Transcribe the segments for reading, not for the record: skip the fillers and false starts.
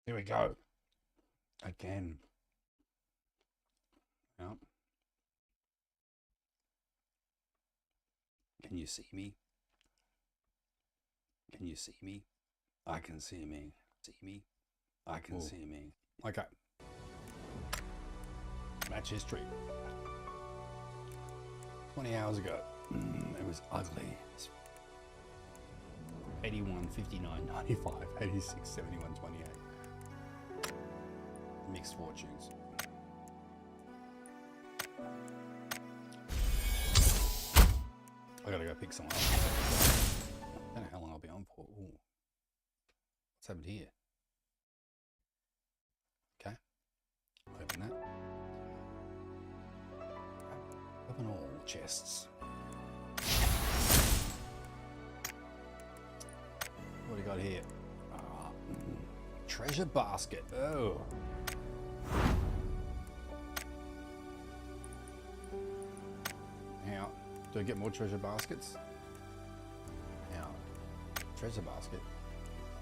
Here we go. Again. Yep. Can you see me? Can you see me? I can see me. See me? I can see me. Okay. Match history. 20 hours ago. It was ugly. 81, 59, 95, 86, 71, 28. Mixed fortunes. I gotta go pick someone up. I don't know how long I'll be on for. Ooh. What's happened here? Okay. Open that. Open all chests. What do you got here? Treasure basket. Oh. Now, do I get more treasure baskets? Now, treasure basket.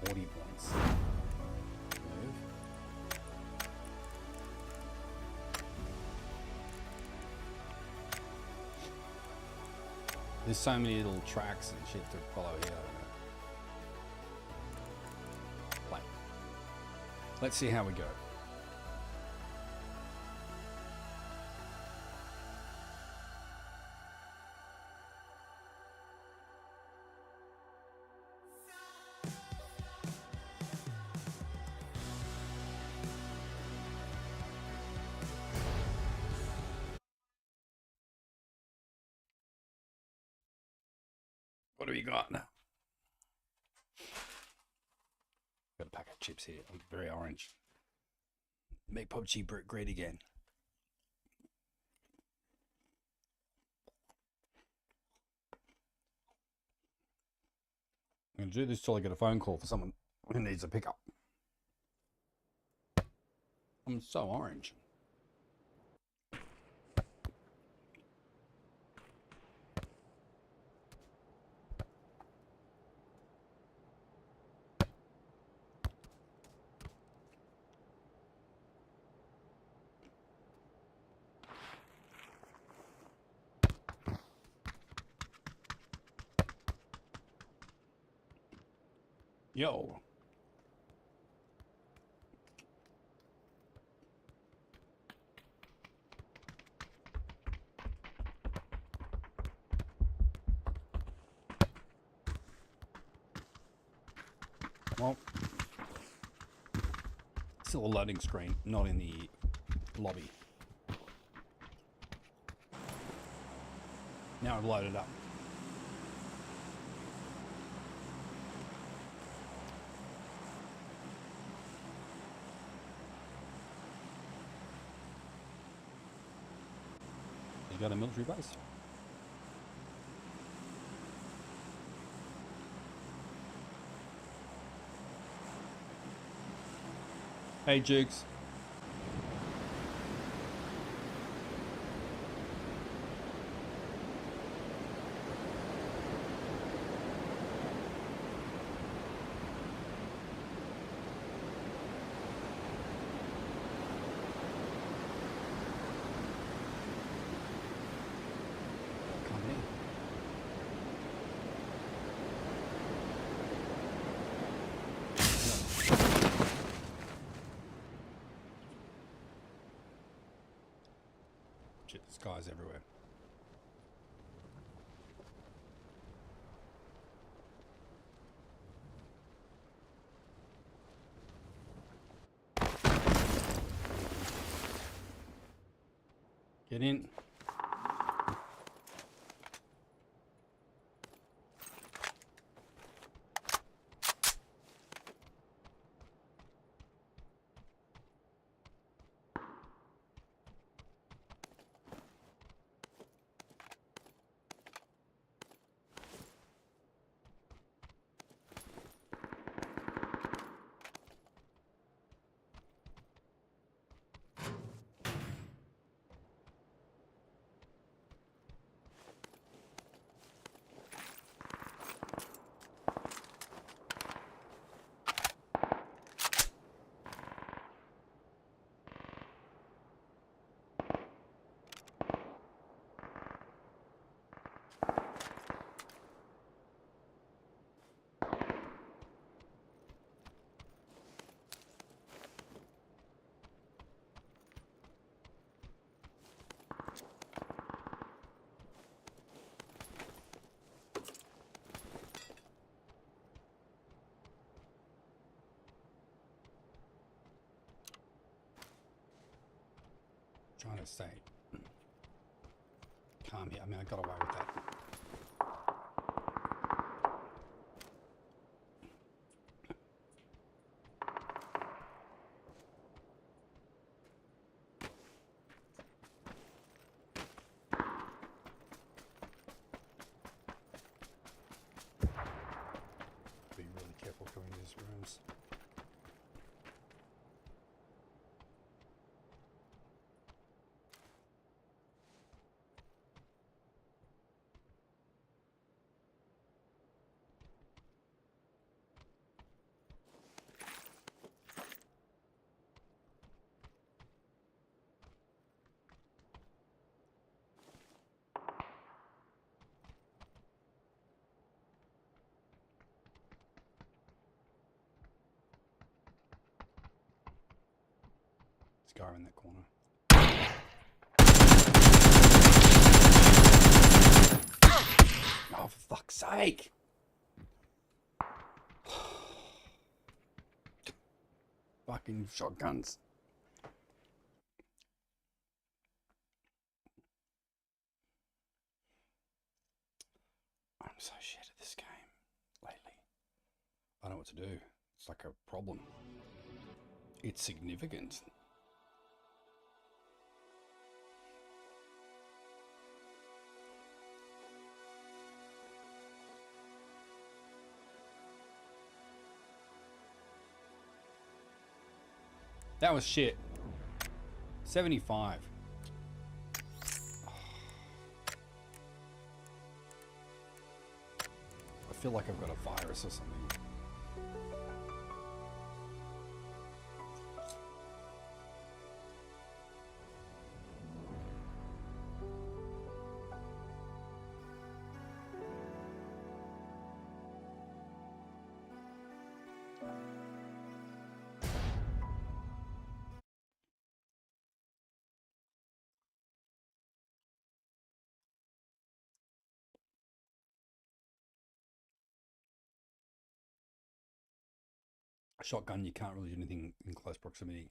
40 points. Move. There's so many little tracks and shit to follow here. I don't know. Play. Let's see how we go. What do we got now? Got a pack of chips here. I'm very orange. Make Pubg great again. I'm going to do this till I get a phone call for someone who needs a pickup. I'm so orange. Yo. Well, still a loading screen, not in the lobby. Now I've loaded up. You got a military base. Hey, Jukes. Guys everywhere. Get in. trying to stay calm here. I mean, I got away with that. Be really careful going to these rooms. Guy in that corner. Oh, for fuck's sake! Fucking shotguns. I'm so shit at this game lately. I don't know what to do. It's like a problem. It's significant. That was shit. 75. I feel like I've got a virus or something. Shotgun, you can't really do anything in close proximity.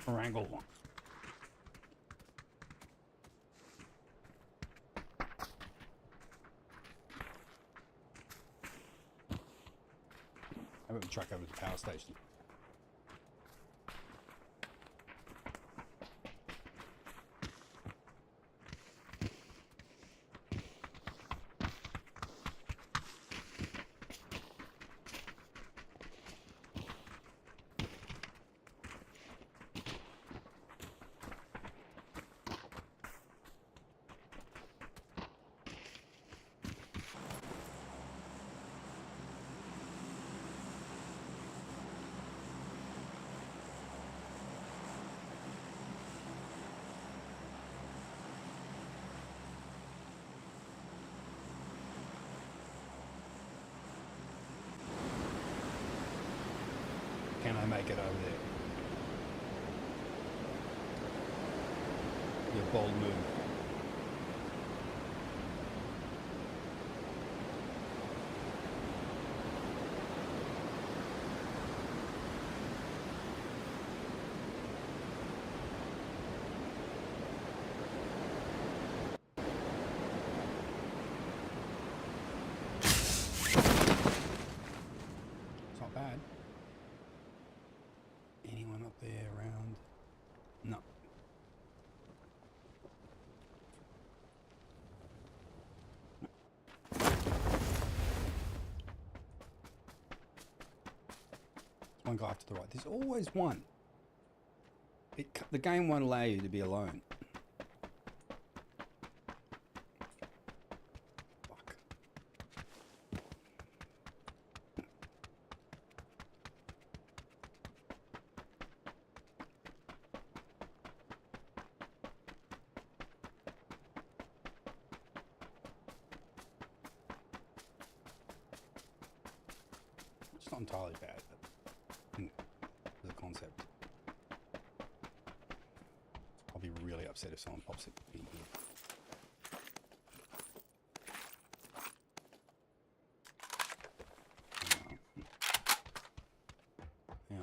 Wrangle. I went the truck over to the power station. Can I make it over there? Your bold move. It's not bad. Anyone up there around? No. One guy off to the right. There's always one. The game won't allow you to be alone. Fuck. not entirely bad, but as a concept. I'll be really upset if someone pops it in here. Yeah.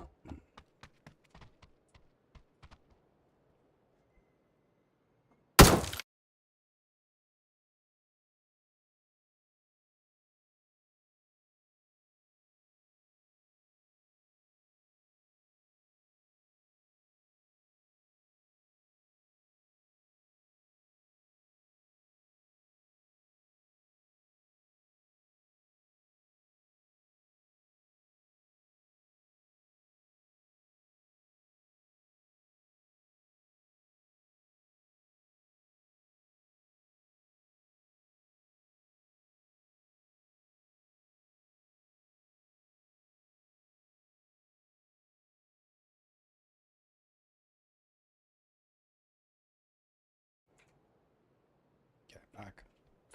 Okay, back.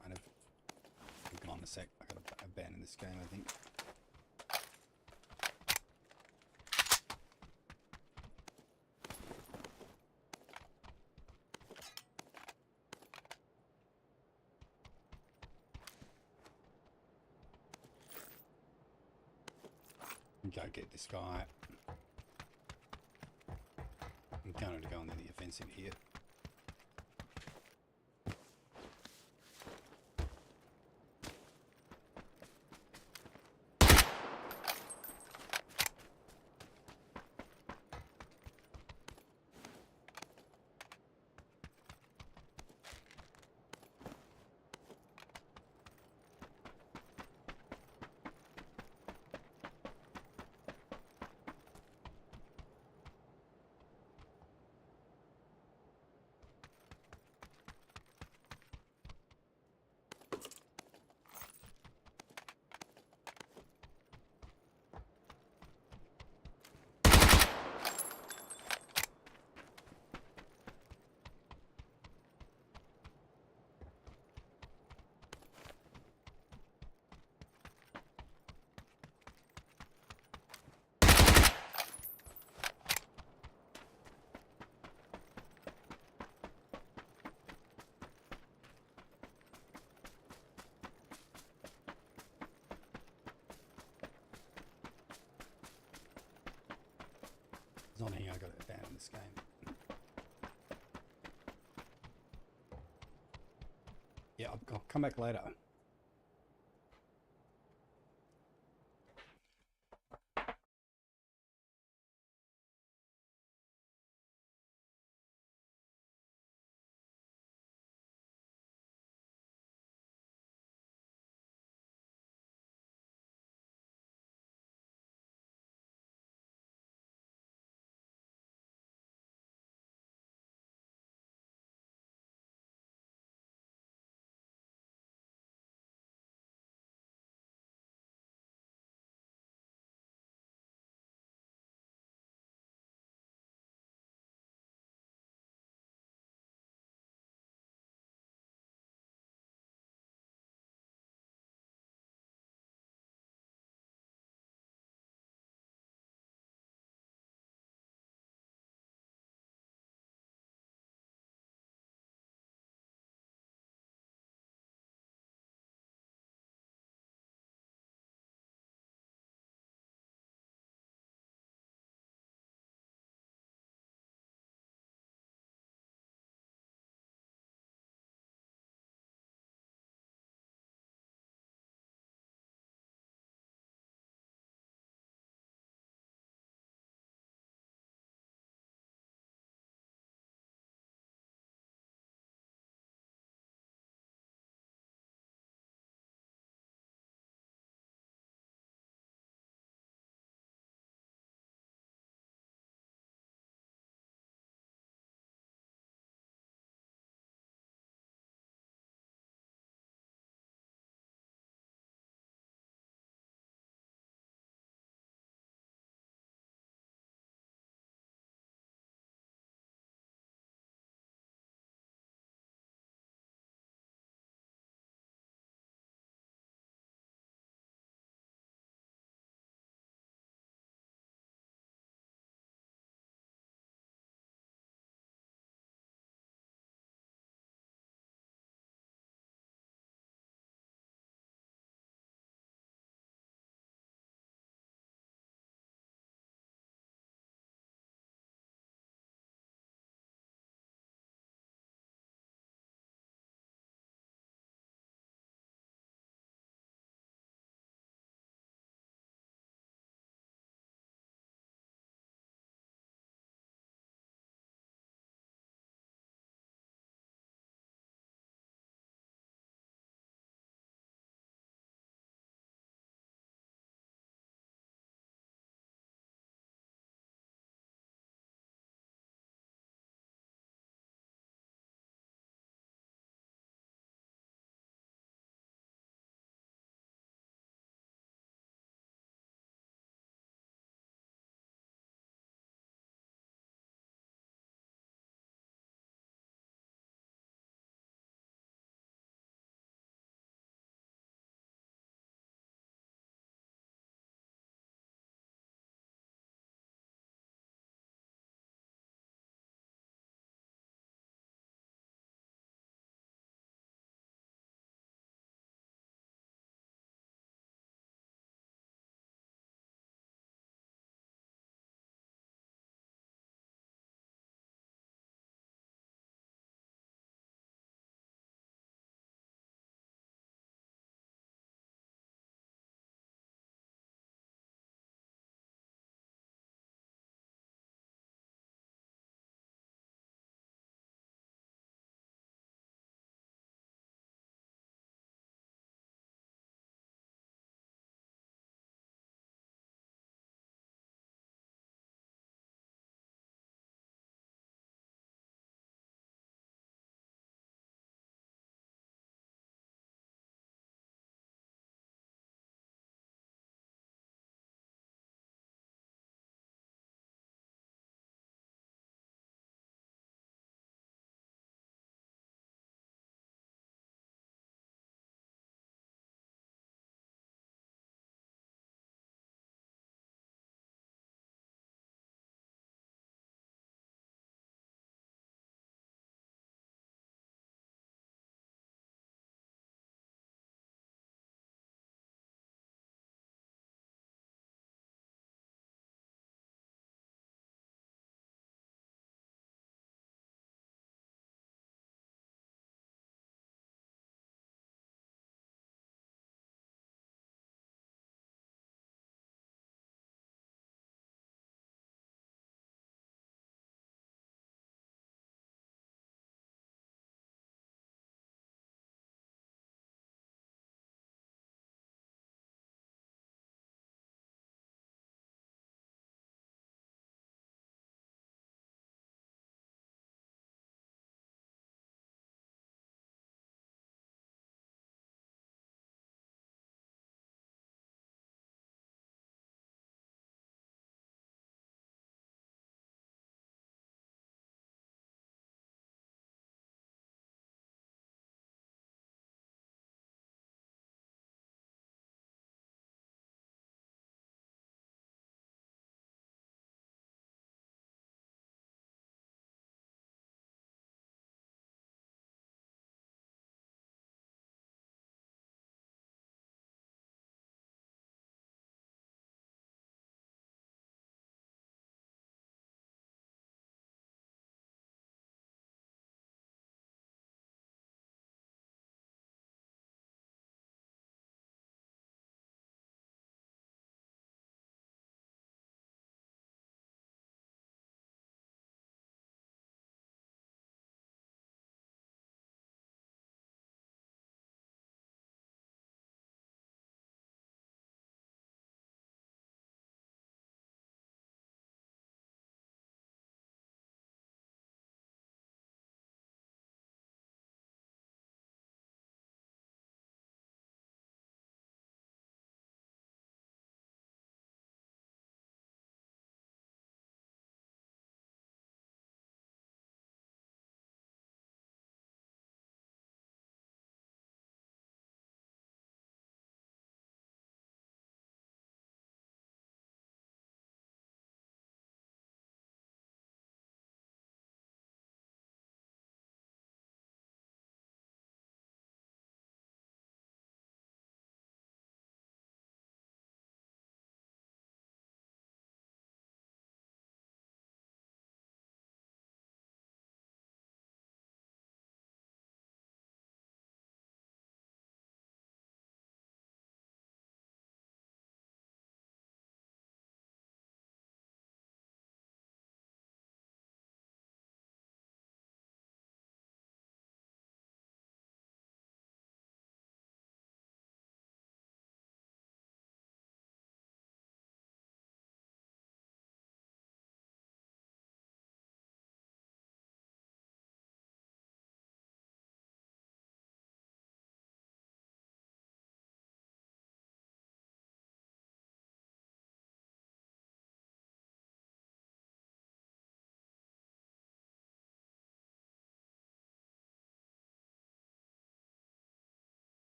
Kind of. Come on a sec. I gotta abandon this game, I think. Go get this guy. I'm going to go on the offensive here. It's on here, I got to abandon this game. Yeah, I'll come back later.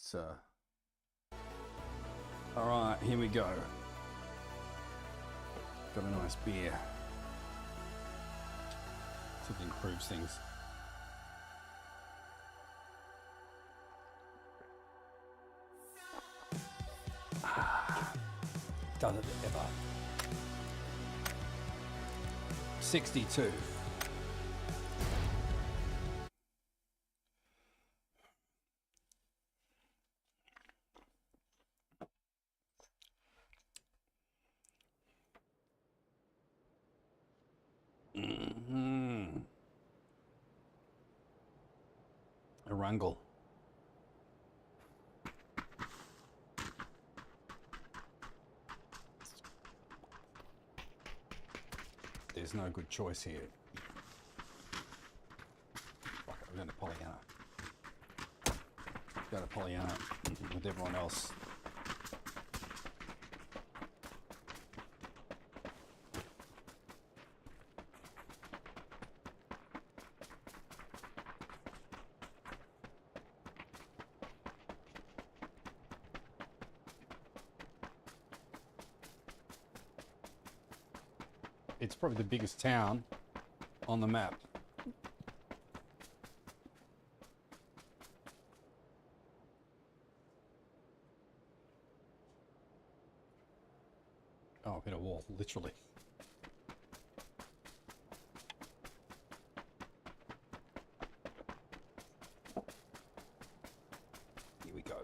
So, all right, here we go. Got a nice beer. See if it improves things. Done it ever. 62. A wrangle. There's no good choice here. Fuck it, I'm going to Pollyanna. Go to Pollyanna with everyone else. It's probably the biggest town on the map. Oh, I've hit a wall, literally. Here we go.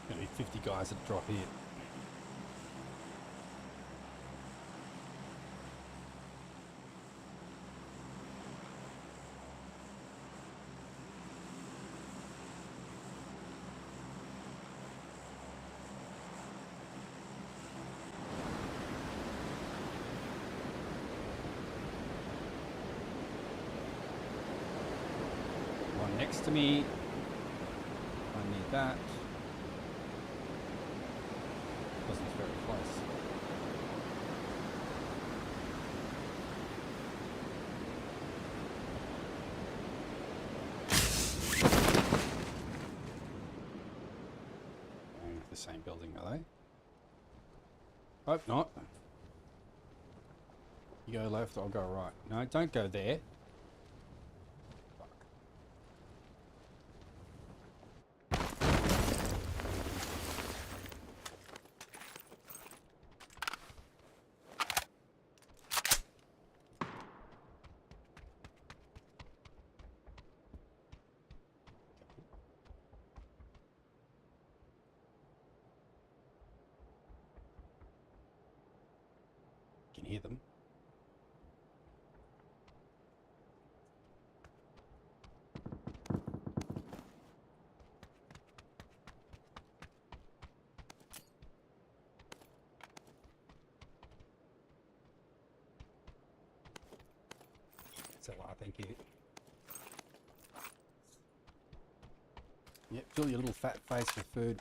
Gonna be 50 guys that drop here. One next to me. I need that. Wasn't very close. The same building, are they? Hope not. You go left, I'll go right. No, don't go there. Fuck. Can hear them. That's a lot, thank you. Yep, fill your little fat face with food.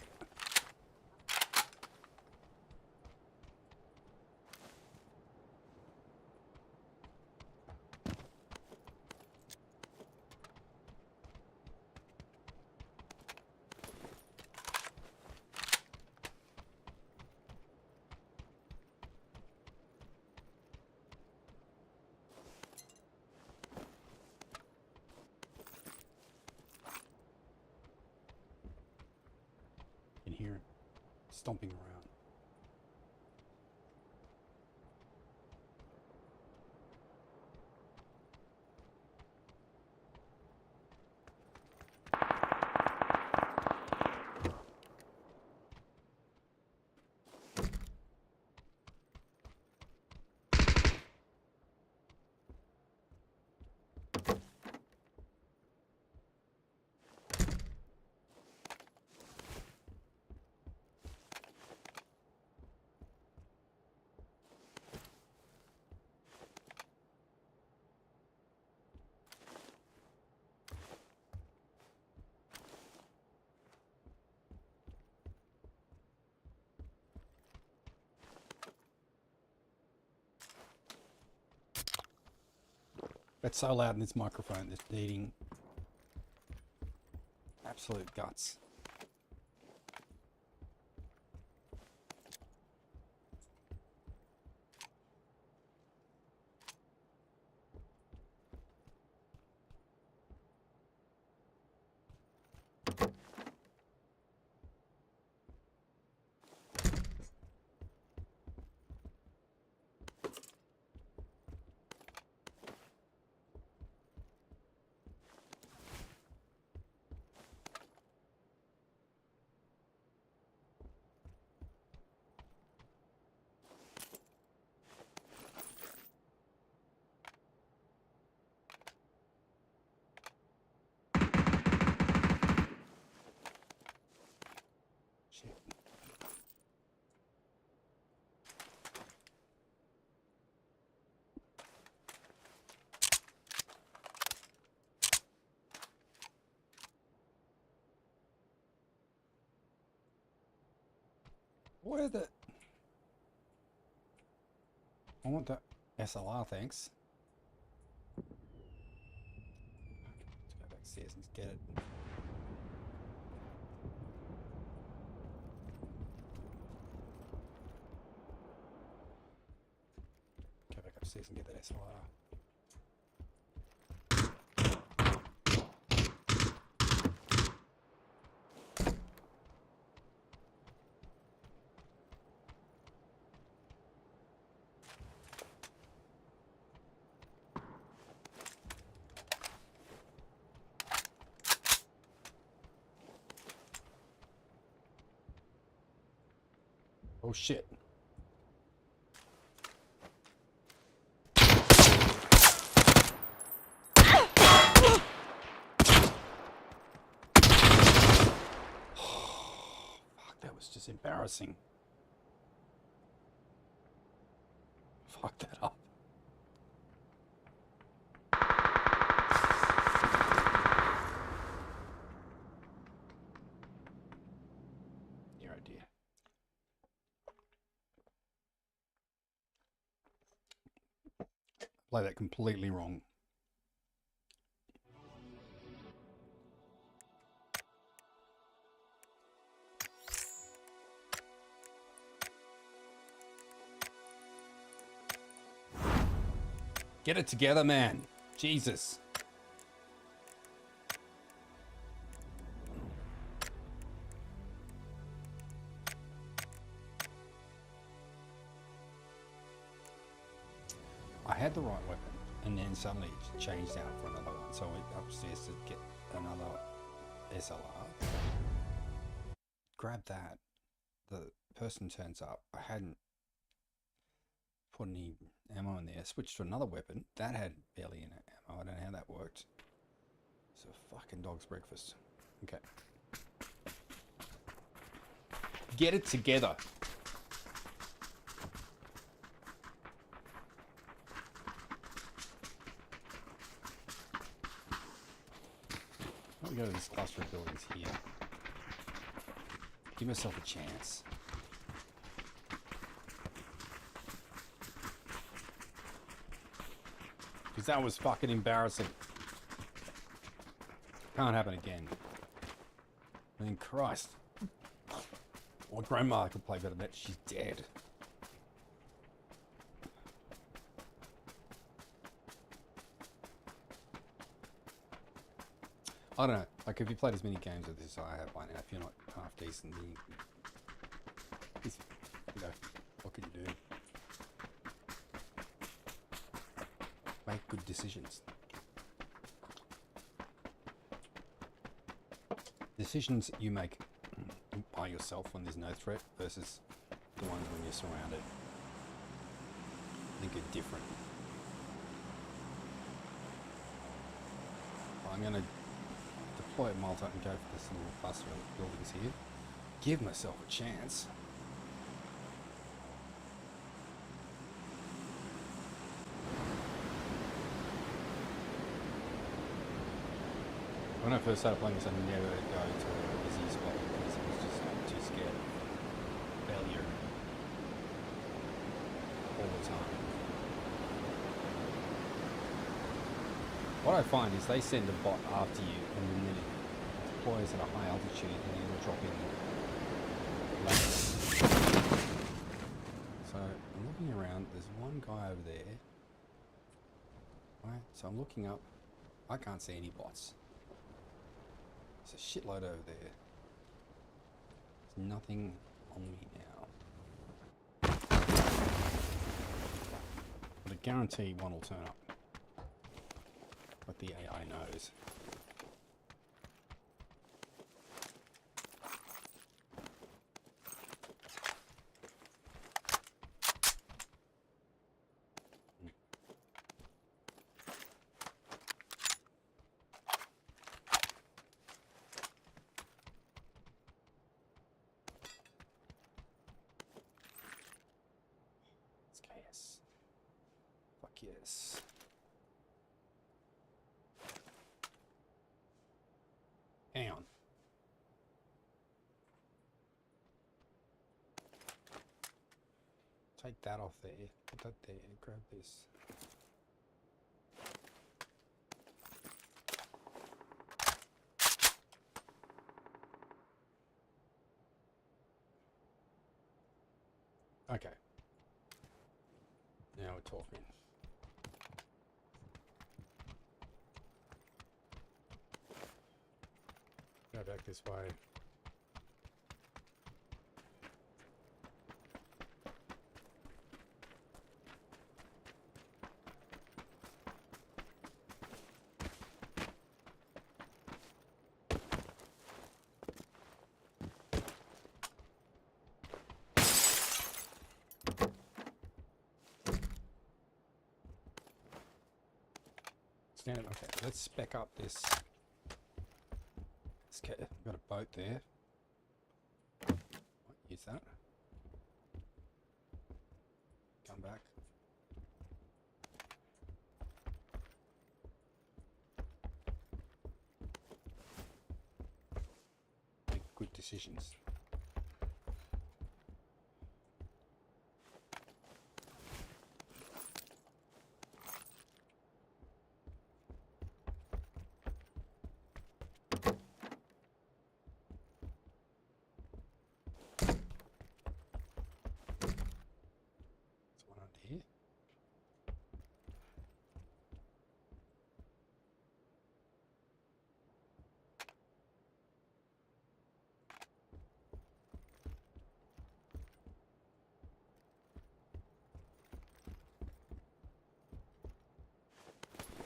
You can hear it stomping around. That's so loud in this microphone, this beating. Absolute guts. Where the... I want that SLR, thanks. Let's go back upstairs and get it. Go back upstairs and get that SLR. Oh shit. Fuck, that was just embarrassing. Fuck that up. Yeah, oh dear. Play that completely wrong. Get it together, man. Jesus. I had the right weapon, and then suddenly it changed out for another one. So I went upstairs to get another SLR. Grab that. The person turns up. I hadn't put any ammo in there. Switched to another weapon. That had barely any ammo. I don't know how that worked. It's a fucking dog's breakfast. Okay. Get it together. Let me go to this cluster of buildings here. Give myself a chance. Because that was fucking embarrassing. Can't happen again. I mean, Christ. My grandma could play better than that. She's dead. I don't know. Like, if you played as many games of this as I have by now, if you're not half decent, then you know, what can you do? Make good decisions. Decisions you make by yourself when there's no threat versus the ones when you're surrounded, I think are different. I'm going to deploy a Malta and go for this little cluster of buildings here. Give myself a chance. When I first started playing this, I never go to a busy spot because I was just too scared of failure all the time. What I find is they send a bot after you, and then it deploys at a high altitude, and then it'll drop in later. So I'm looking around. There's one guy over there. Right. So I'm looking up. I can't see any bots. There's a shitload over there. There's nothing on me now. But I guarantee one will turn up. But the AI knows. It's chaos. Fuck yes. Hang on. Take that off there. Put that there. Grab this. Okay. Now we're talking. Go back this way. Stand it. Okay, let's spec up this. Okay, we've got a boat there. Use that. Come back. Make good decisions.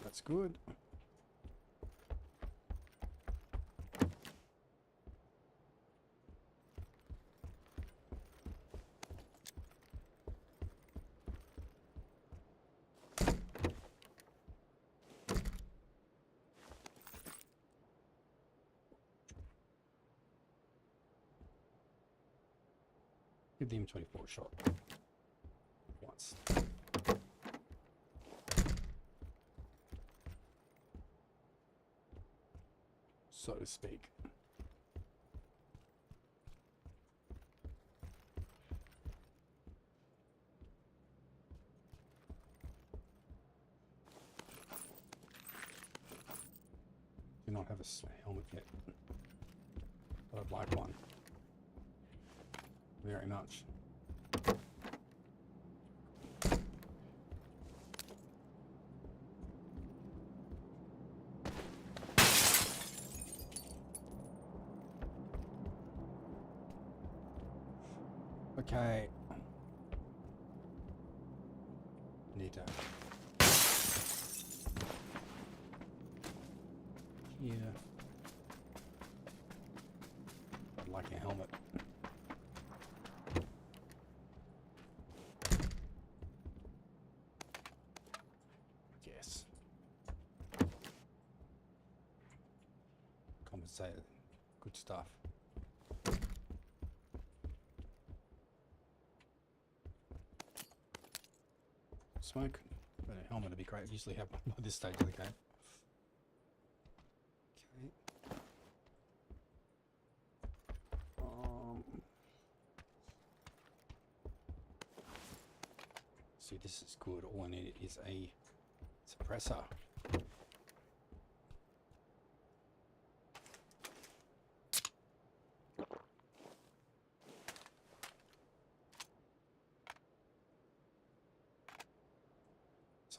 That's good. Give the M24 a shot. Once. So to speak. Do not have a helmet yet, but I'd like one. Very much. Okay. Need to. Yeah. I'd like a helmet. Yes. Compensated. Good stuff. Smoke, but a helmet would be great. I usually have one by this stage of the game. Okay. See, this is good. All I need is a suppressor.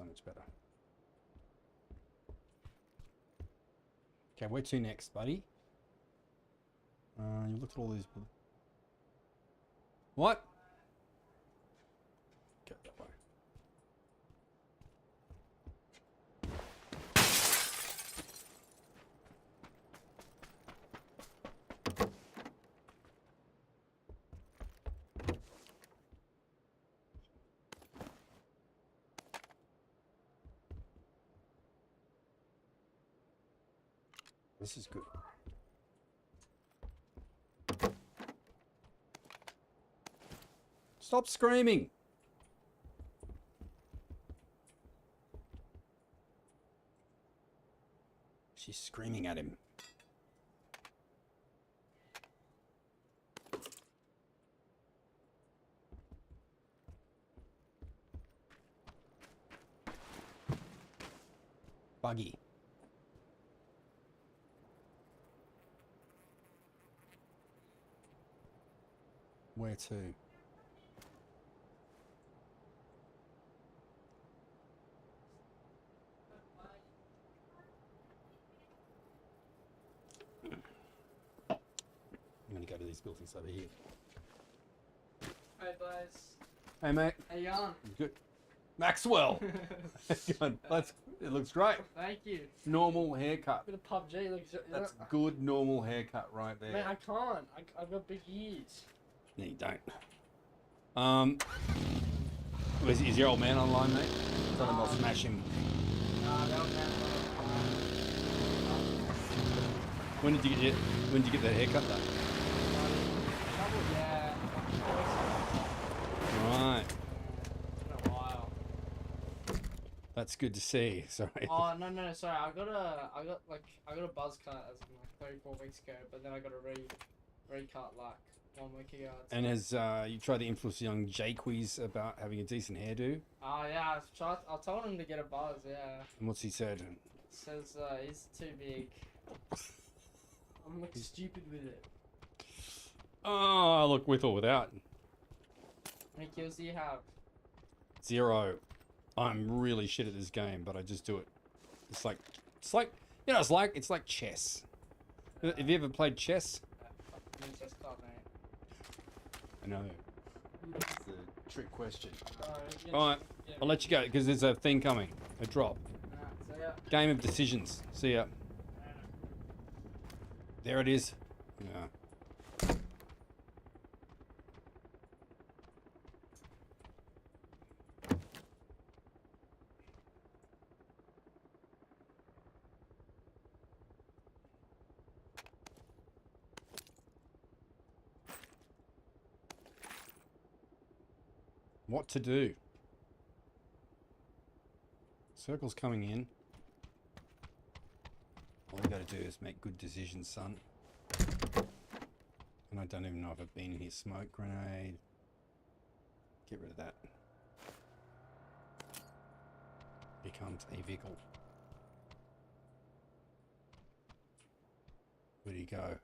so much better. Okay, where to next, buddy? You looked at all these. What? Go that way. This is good. Stop screaming. She's screaming at him. Buggy. Where to? I'm gonna go to these buildings over here. Hey, boys. Hey, mate. How you going? Good. Maxwell. It looks great. Thank you. Normal haircut. Bit of Pubg. Looks, That's good normal haircut right there. Man, I can't. I've got big ears. No, you don't. Is your old man online, mate? Tell him I'll smash him. Nah, they don't have When did you get that haircut done? Yeah. Right. It's been a while. That's good to see. Sorry. Oh no, sorry. I got a buzz cut as in like 3-4 weeks ago, but then I got a recut like 1 week ago. And has you tried to influence young Jaques about having a decent hairdo? Oh yeah, I told him to get a buzz. Yeah. And what's he said? Says he's too big. I'm looking stupid with it. Oh, look, with or without. How many kills do you have? 0. I'm really shit at this game, but I just do it. It's like you know, it's like chess. Have you ever played chess? Just caught, mate. I know. It's a trick question. Yeah, All right, yeah. I'll let you go because there's a thing coming, a drop. So yeah. Game of decisions. See ya. There it is. Yeah. What to do? Circle's coming in. All you gotta do is make good decisions, son. And I don't even know if I've been here. Smoke grenade. Get rid of that. Becomes a vehicle. Where do you go?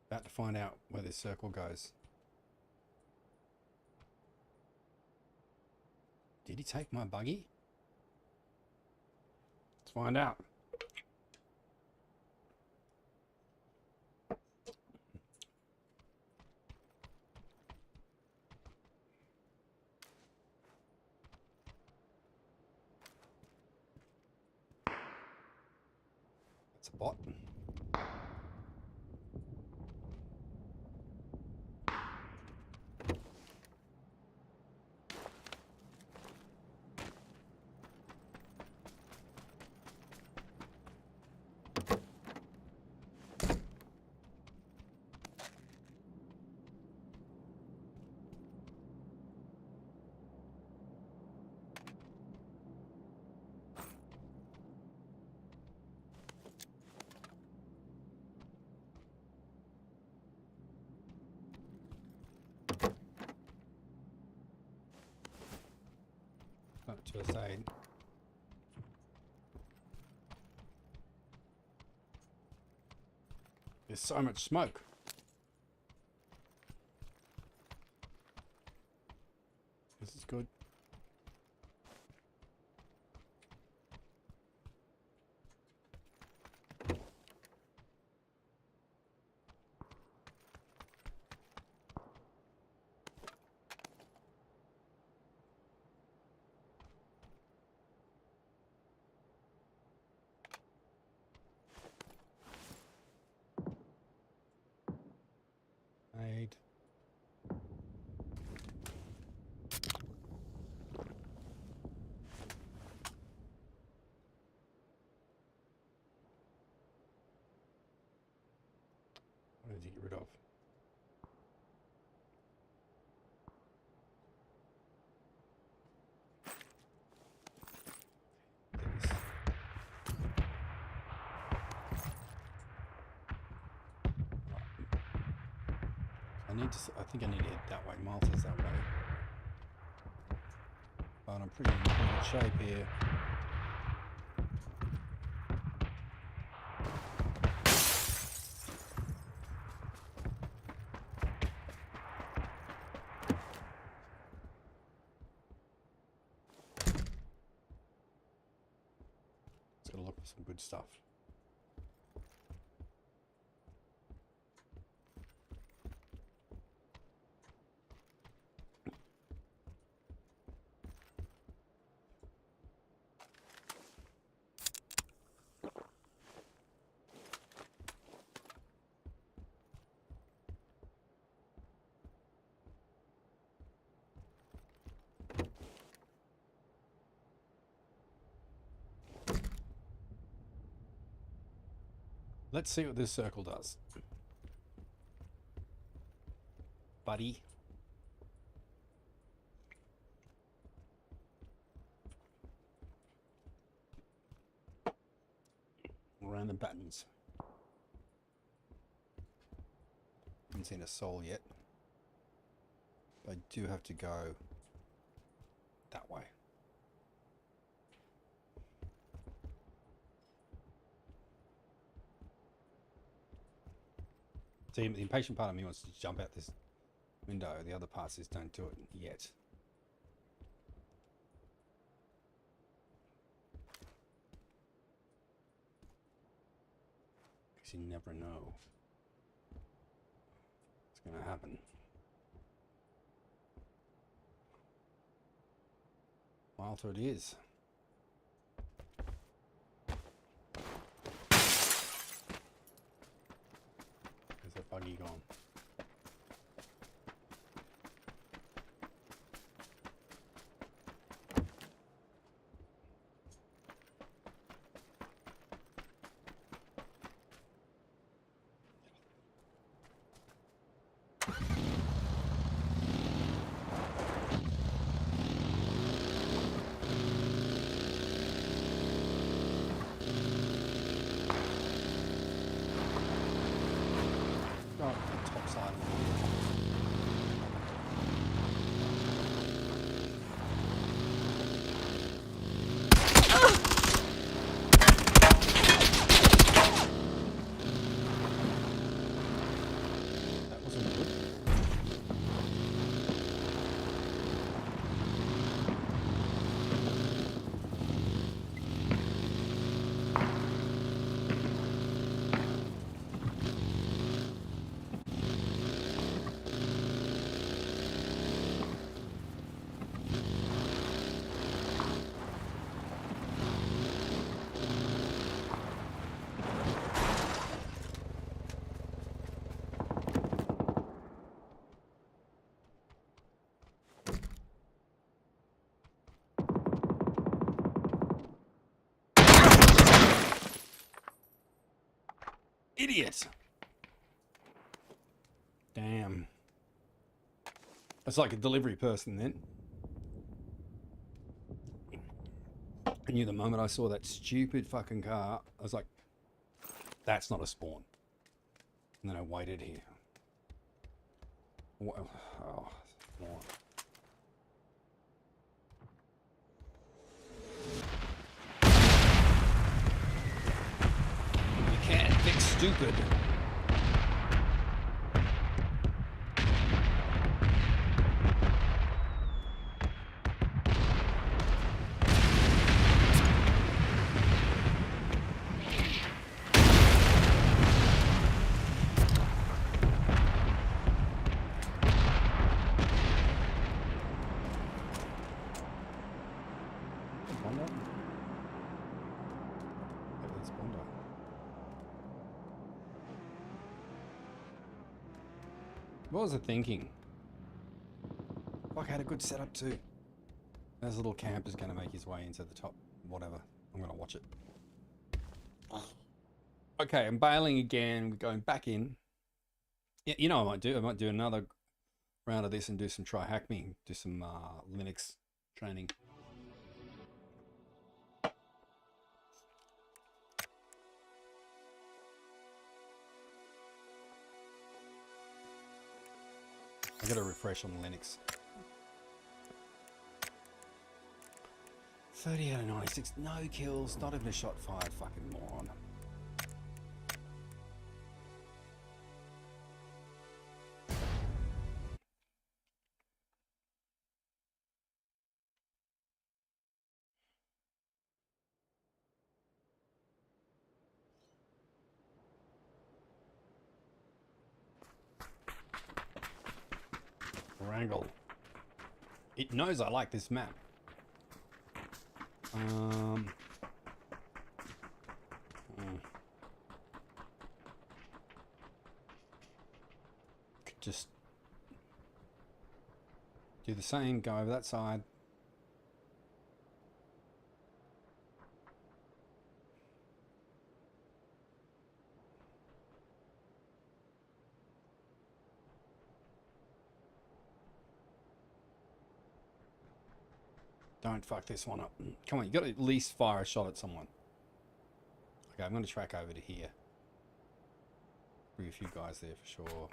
About to find out where this circle goes. Did he take my buggy? Let's find out. That's a bot. Up to a side. There's so much smoke. This is good. I think I need to head that way. Malta's that way. But I'm pretty in good shape here. It's gotta look for some good stuff. Let's see what this circle does. Buddy. Around the buttons. Haven't seen a soul yet. I do have to go that way. See, the impatient part of me wants to jump out this window. The other part says don't do it yet. Because you never know what's going to happen. Malta it is. Where's that buggy gone? Top side. That wasn't good. Idiot! Damn. It's like a delivery person then. I knew the moment I saw that stupid fucking car, I was like, that's not a spawn. And then I waited here. Oh, Lord. You can't fix stupid. What was I thinking? Fuck, I had a good setup too. This little camp is going to make his way into the top. Whatever. I'm going to watch it. Okay, I'm bailing again. We're going back in. Yeah, you know what I might do? I might do another round of this and do some try hack me. Do some Linux training. I gotta refresh on Linux. 30 out of 96, no kills, not even a shot fired, fucking moron. Wrangle. It knows I like this map. Could just do the same, go over that side. Don't fuck this one up. Come on, you got to at least fire a shot at someone. Okay, I'm going to track over to here. Bring a few guys there for sure.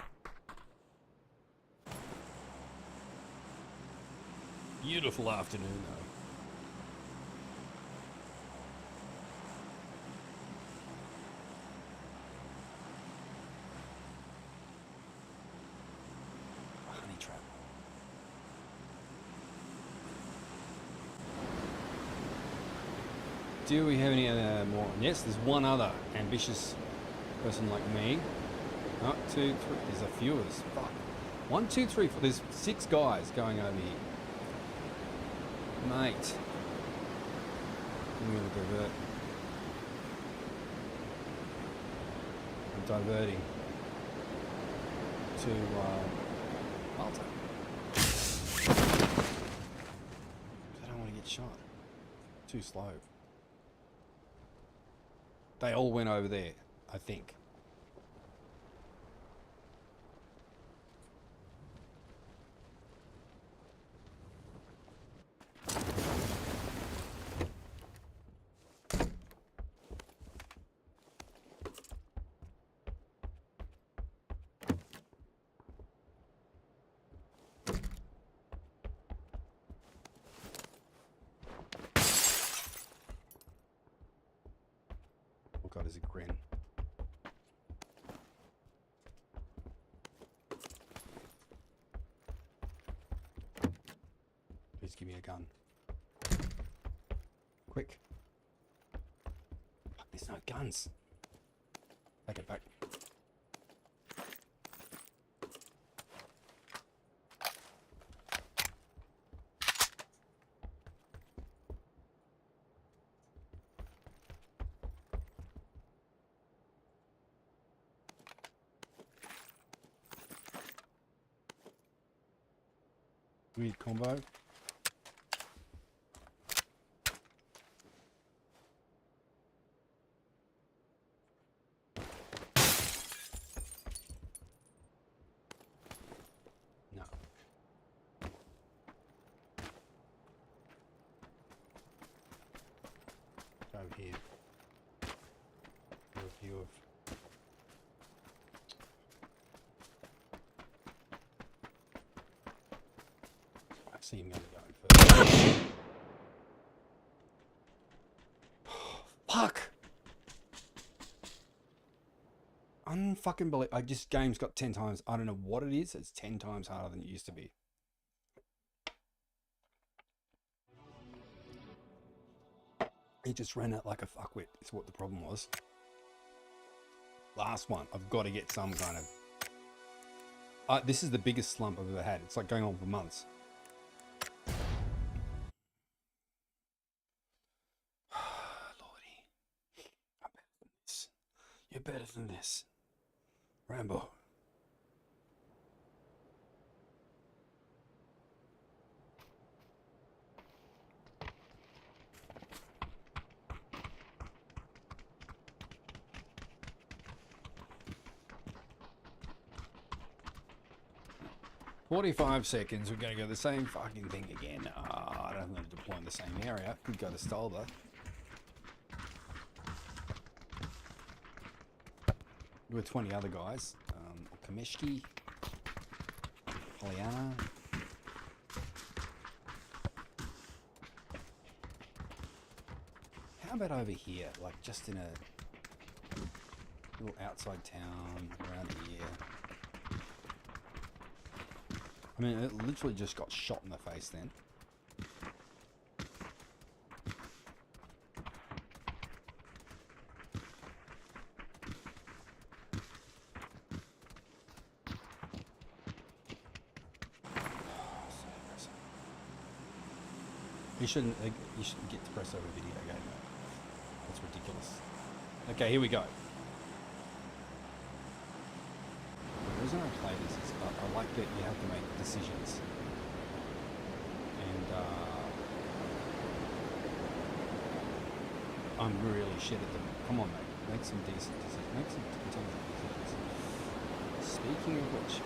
Beautiful afternoon though. Honey trap. Do we have any other more? Yes, there's one other ambitious person like me. Oh, 2, 3. There's a few of us. Fuck. 1, 2, 3, 4. There's 6 guys going over here. Mate. I'm going to divert. I'm diverting to Malta. I don't want to get shot. Too slow. They all went over there, I think. Oh god, is it grin? Please give me a gun. Quick. Fuck, there's no guns. Take it back. Weird combo. No. Over here. A review of. I see him going first. Fuck! Unfucking believe. Game's got 10 times. I don't know what it is. It's 10 times harder than it used to be. He just ran out like a fuckwit. Is what the problem was. Last one. I've got to get some kind of. This is the biggest slump I've ever had. It's like going on for months. Lordy. I'm better than this. You're better than this. Rambo. "45 seconds, we're going to go the same fucking thing again." I don't want to deploy in the same area. Could go to Stolba. With 20 other guys. Kamishki. Pollyanna. How about over here, like just in a little outside town around here? I mean, it literally just got shot in the face then. You shouldn't get depressed over a video game. That's ridiculous. Okay, here we go. The reason I play this is I like that you have to make decisions. And I'm really shit at them. Come on, mate. Make some decent decisions. Make some intelligent decisions. Speaking of which...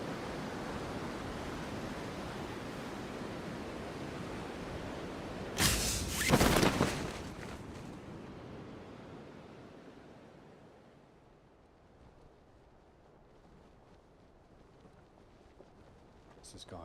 this guy.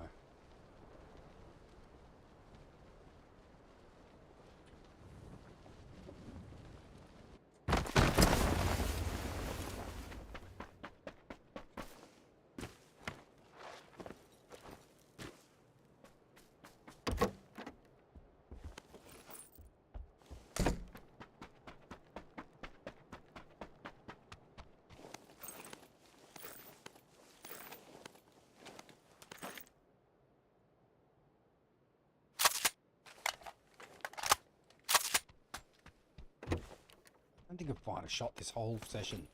I don't think I've fired a shot this whole session.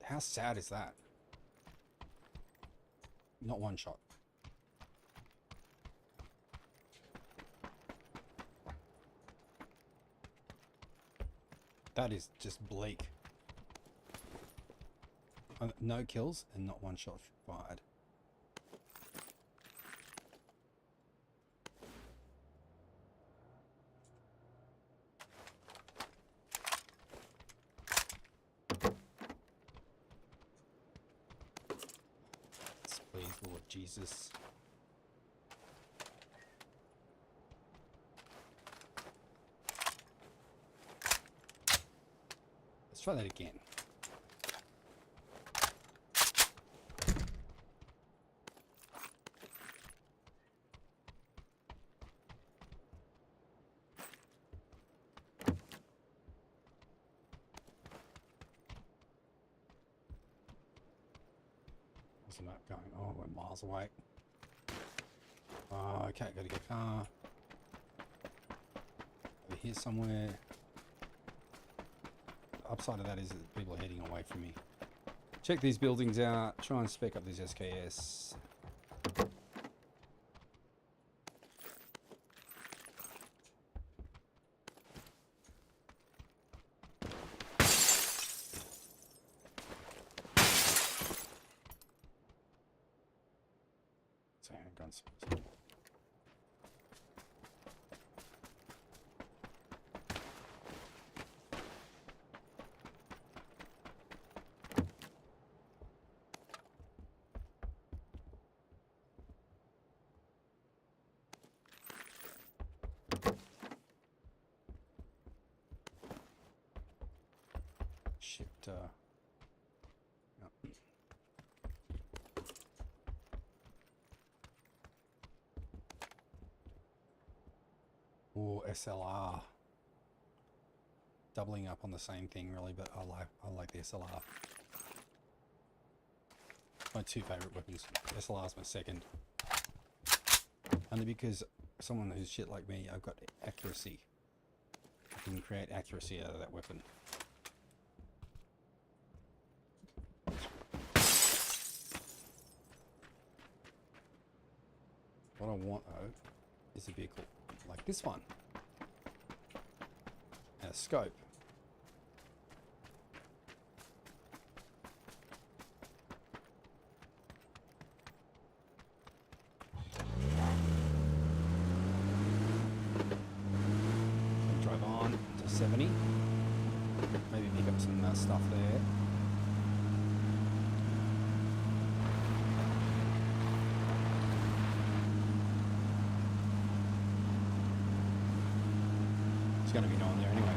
How sad is that? Not one shot. That is just bleak. No kills and not one shot fired. Please, Lord Jesus. Let's try that again. Wasn't that going? Oh, we're miles away. Okay, gotta get a car. Over here somewhere. The upside of that is that people are heading away from me. Check these buildings out. Try and spec up this SKS. So handguns. Shit, no. Or SLR. Doubling up on the same thing really, but I like the SLR. My two favourite weapons. SLR is my second. Only because someone who's shit like me, I've got accuracy. I can create accuracy out of that weapon. What I want though is a vehicle like this one. And a scope. And drive on to 70. Maybe pick up some stuff there. He's going to be down there anyway.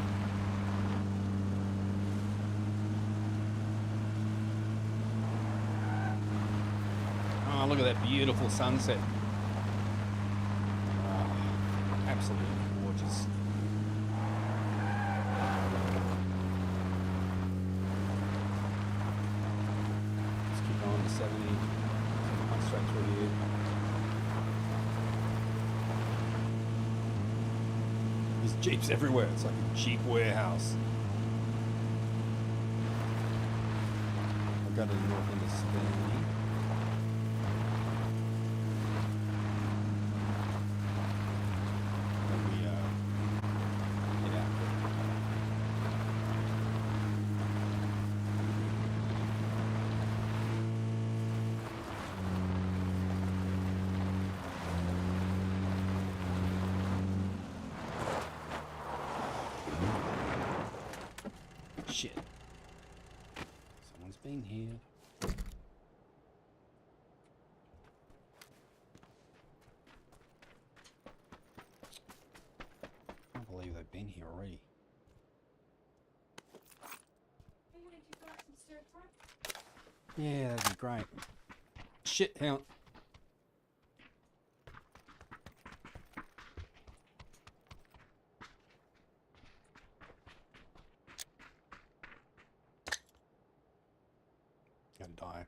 Oh, look at that beautiful sunset. Oh, absolutely gorgeous. Let's keep going to 70. Straight through here. There's Jeeps everywhere. It's like a Jeep warehouse. I'll go to the north end of 70. Shit. Someone's been here. I can't believe they've been here already. Yeah, that'd be great. Shit, hang on. Gonna die.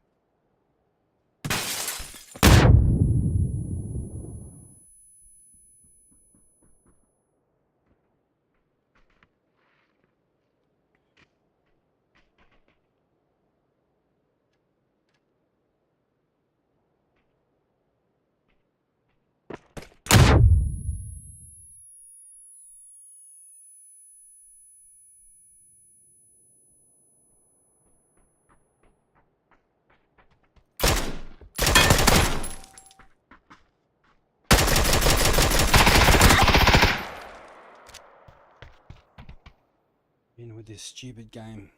In with this stupid game.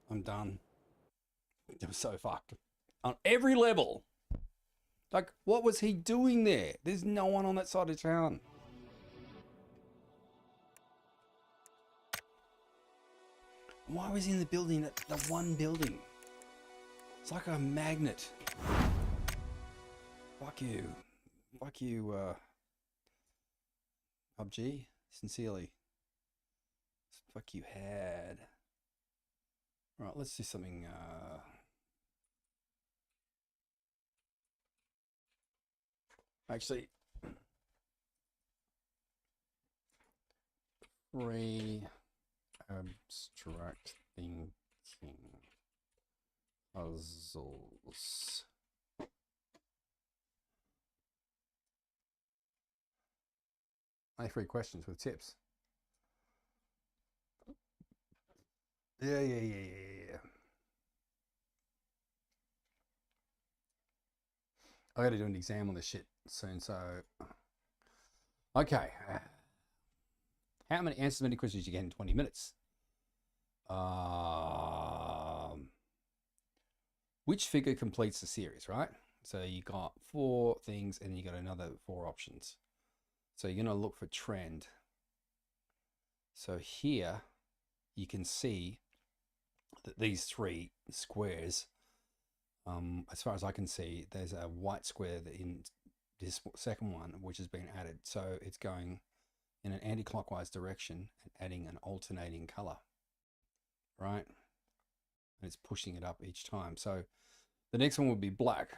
I'm done. I'm so fucked. On every level. Like, what was he doing there? There's no one on that side of town. Why was he in the building, the one building? It's like a magnet. Fuck you. Fuck you, Pubg. Sincerely. Fuck you had. Right, let's do something, actually, free abstract thinking puzzles. Only 3 questions with tips. Yeah. I got to do an exam on this shit soon, so okay. How many answers, many questions you get in 20 minutes? Which figure completes the series, right? So you got 4 things, and you got another 4 options. So you're going to look for trend. So here you can see that these 3 squares, as far as I can see, there's a white square that in this second one, which has been added. So it's going in an anti-clockwise direction and adding an alternating color, right? And it's pushing it up each time. So the next one would be black.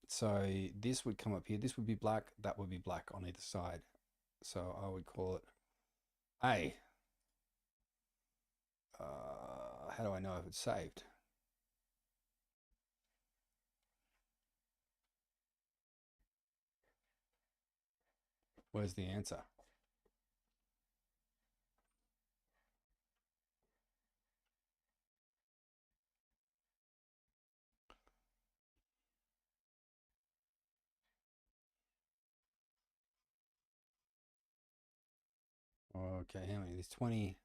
So this would come up here. This would be black. That would be black on either side. So I would call it A. How do I know if it's saved? Where's the answer? Okay, how many? There's 20.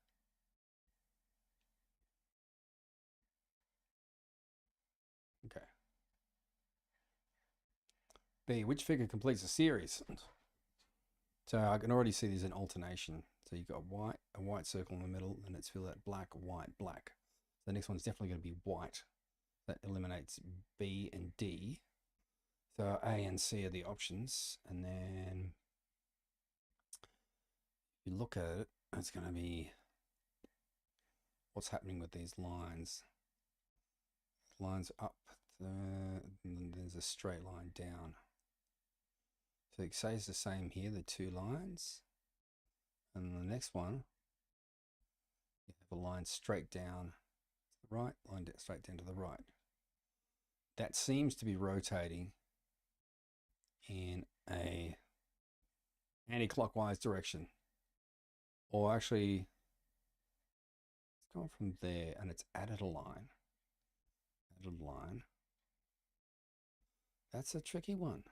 Okay. B, which figure completes a series? So I can already see there's an alternation. So you've got a white circle in the middle, and it's filled out black, white, black. The next one's definitely going to be white. That eliminates B and D. So A and C are the options. And then if you look at it, it's going to be what's happening with these lines. Lines up, and then there's a straight line down. So it says the same here, the two lines. And the next one, you have a line straight down to the right, line straight down to the right. That seems to be rotating in a anti-clockwise direction. Or actually, it's gone from there and it's added a line. Added a line. That's a tricky one.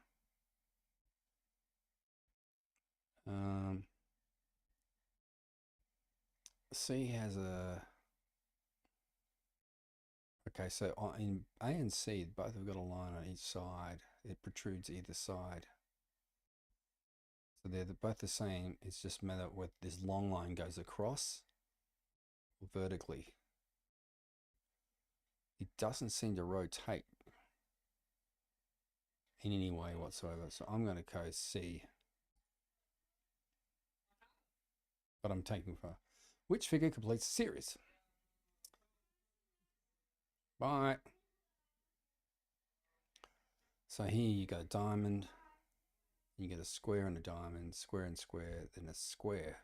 C has a... Okay, so in A and C, both have got a line on each side. It protrudes either side. So they're both the same. It's just a matter whether this long line goes across or vertically. It doesn't seem to rotate in any way whatsoever. So I'm going to go C. But I'm taking for which figure completes the series? Bye. So here you go diamond. You get a square and a diamond, square and square, then a square.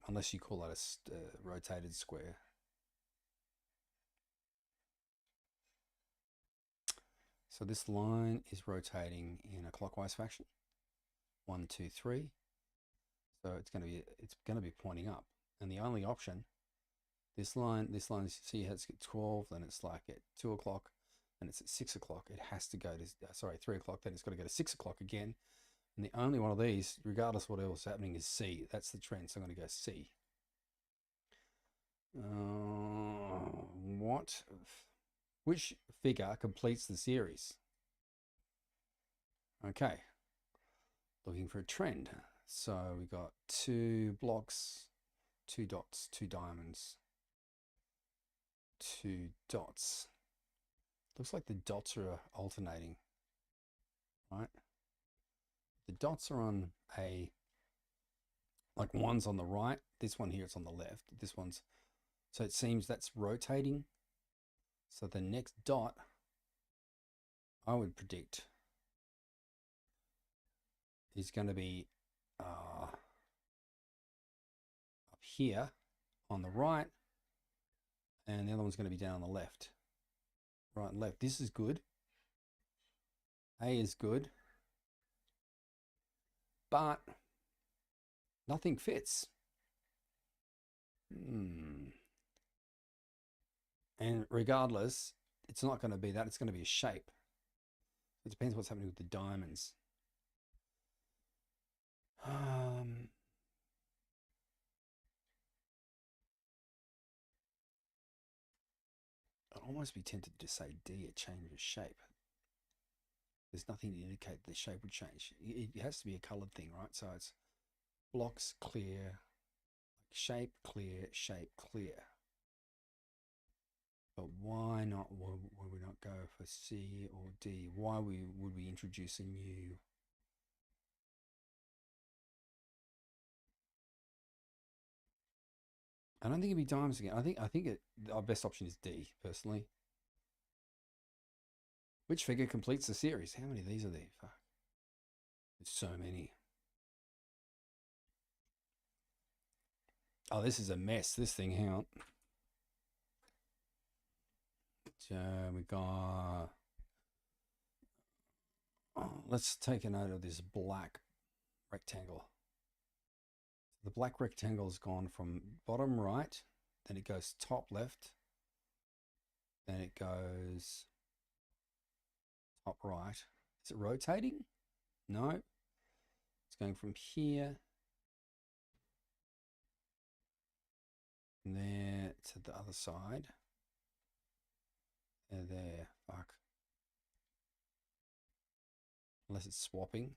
Unless you call that a rotated square. So this line is rotating in a clockwise fashion. 1, 2, 3. So it's going to be pointing up. And the only option, this line, see how it's at 12, then it's like at 2 o'clock, and it's at 6 o'clock. It has to go to 3 o'clock, then it's got to go to 6 o'clock again. And the only one of these, regardless of what else is happening, is C. That's the trend, so I'm going to go C. Which figure completes the series? Okay, looking for a trend. So we got 2 blocks, 2 dots, 2 diamonds, 2 dots. Looks like the dots are alternating, right? The dots are on like one's on the right. This one here, it's on the left. This one's, so it seems that's rotating. So the next dot, I would predict, is going to be up here on the right, and the other one's going to be down on the left. Right and left. This is good. A is good. But nothing fits. And regardless, it's not going to be that. It's going to be a shape. It depends what's happening with the diamonds. I'd almost be tempted to say D, it changes shape. There's nothing to indicate the shape would change. It has to be a colored thing, right? So it's blocks clear, shape clear, shape clear. But why not? Would we not go for C or D? Why would we introduce a new? I don't think it'd be diamonds again. I think our best option is D, personally. Which figure completes the series? How many of these are there? Fuck. There's so many. Oh, this is a mess. This thing, hang on. So we got... Oh, let's take a note of this black rectangle. The black rectangle has gone from bottom right, then it goes top left, then it goes top right. Is it rotating? No. It's going from here there to the other side. There. Fuck. Unless it's swapping.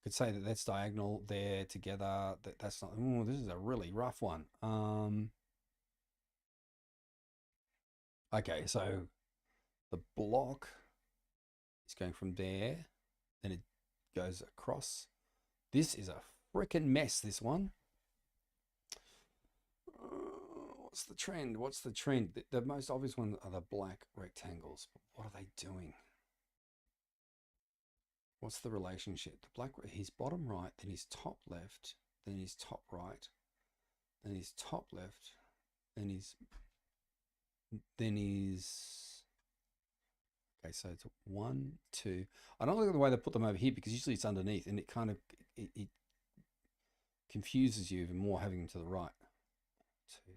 Could say that that's diagonal there together. That's not. Oh, this is a really rough one. Okay, so the block is going from there, then it goes across. This is a freaking mess, this one. What's the trend? What's the trend? The most obvious ones are the black rectangles. But what are they doing? What's the relationship? The black, his bottom right, then his top left, then his top right, then his top left, then his okay, so it's 1, 2. I don't like the way they put them over here because usually it's underneath and it kind of it confuses you even more having them to the right. 2, 3.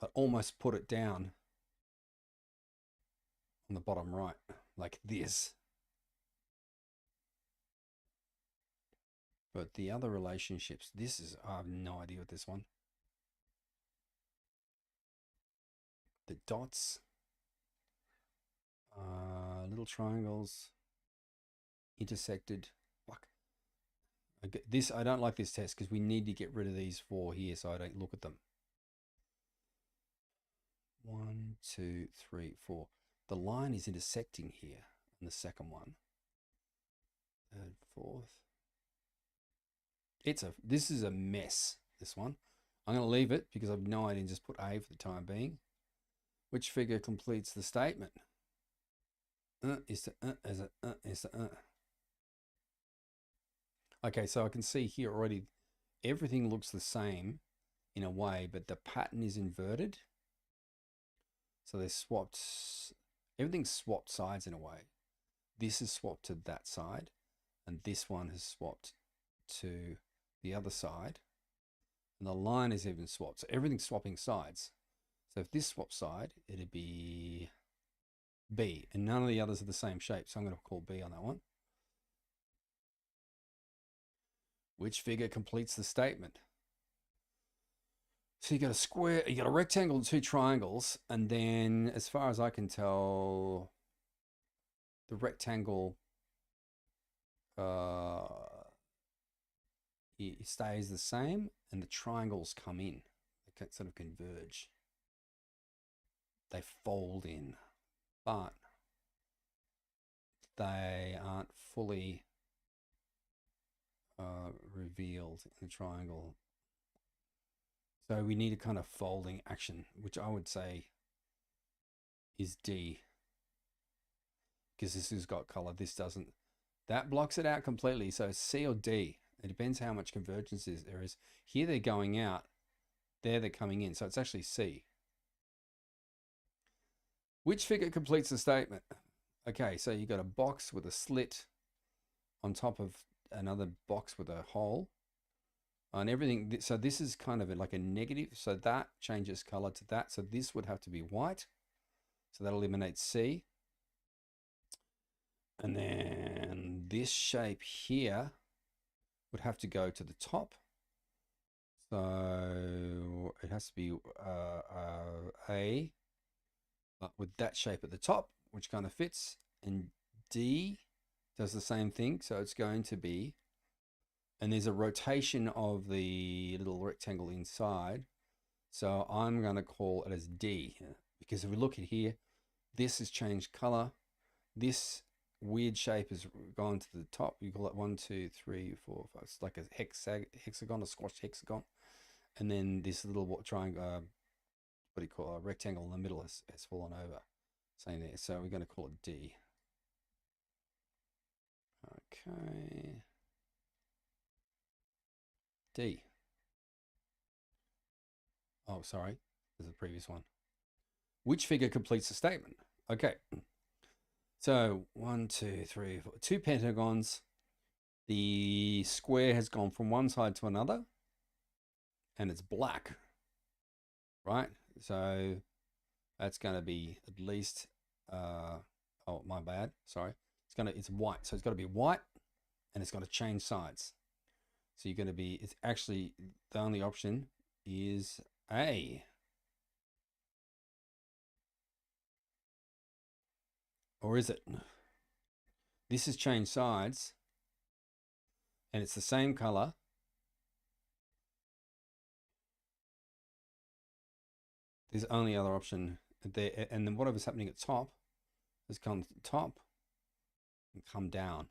I almost put it down on the bottom right like this. But the other relationships, this is, I have no idea with this one. The dots, little triangles, intersected. Fuck. This, I don't like this test because we need to get rid of these 4 here so I don't look at them. 1, 2, 3, 4. The line is intersecting here in the second one. Third, fourth. This is a mess, this one. I'm going to leave it because I've no idea and just put A for the time being. Which figure completes the statement? Okay, so I can see here already everything looks the same in a way, but the pattern is inverted. So they swapped, everything's swapped sides in a way. This is swapped to that side, and this one has swapped to the other side. And the line is even swapped. So everything's swapping sides. So if this swaps side, it'd be B, and none of the others are the same shape. So I'm going to call B on that one. Which figure completes the statement? So you got a square, you got a rectangle and 2 triangles, and then as far as I can tell, the rectangle it stays the same, and the triangles come in. They sort of converge. They fold in, but they aren't fully revealed in the triangle. So we need a kind of folding action, which I would say is D, because this has got color. This doesn't. That blocks it out completely. So it's C or D. It depends how much convergence there is. Here they're going out. There they're coming in. So it's actually C. Which figure completes the statement? Okay, so you got a box with a slit on top of another box with a hole. And everything, so this is kind of like a negative, so that changes color to that. So this would have to be white. So that eliminates C. And then this shape here would have to go to the top. So it has to be A, but with that shape at the top, which kind of fits. And D does the same thing. So it's going to be, and there's a rotation of the little rectangle inside. So I'm going to call it as D, because if we look at here, this has changed color. This weird shape has gone to the top. You call it 1, 2, 3, 4, 5. It's like a hexagon, a squashed hexagon. And then this little triangle, what do you call it? A rectangle in the middle has fallen over. Same there. So we're going to call it D. Okay. D. Oh, sorry. There's a previous one. Which figure completes the statement? Okay. So 1, 2, 3, 4. 2 pentagons. The square has gone from one side to another, and it's black, right? So that's going to be at least. Oh, my bad. Sorry. It's white. So it's got to be white, and it's got to change sides. So you're going to be. It's actually the only option is A. Or is it? This has changed sides. And it's the same color. There's only other option there. And then whatever's happening at top has come to the top and come down.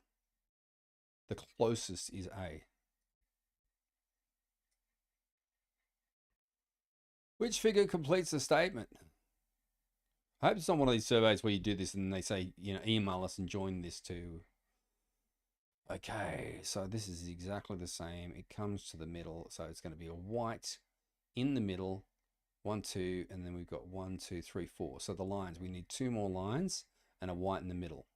The closest is A. Which figure completes the statement? I hope it's not one of these surveys where you do this and they say, you know, email us and join this too. Okay, so this is exactly the same. It comes to the middle, so it's going to be a white in the middle, 1, 2, and then we've got 1, 2, 3, 4. So the lines, we need 2 more lines and a white in the middle.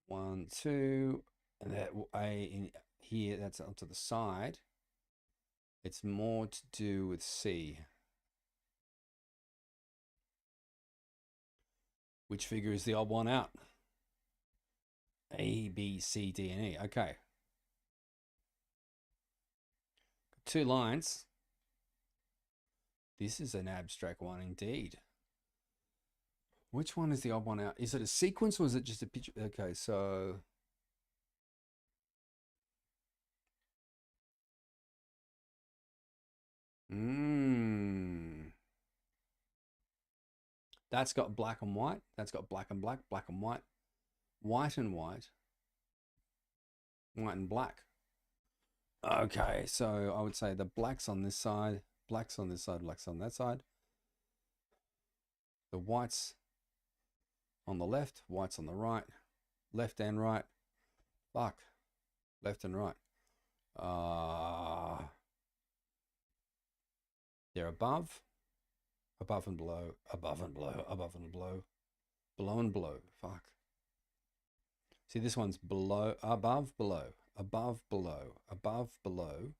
1, 2, and that A in here, that's onto the side. It's more to do with C. Which figure is the odd one out? A, B, C, D, and E. Okay. 2 lines. This is an abstract one indeed. Which one is the odd one out? Is it a sequence or is it just a picture? Okay, so that's got black and white. That's got black and black, black and white, white and white, white and black. Okay, so I would say the black's on this side, black's on this side, black's on that side. The white's on the left, white's on the right, left and right. Fuck, left and right. They're above and below, above and below, above and below, below and below. Fuck. See, this one's below, above, below, above, below, above, below,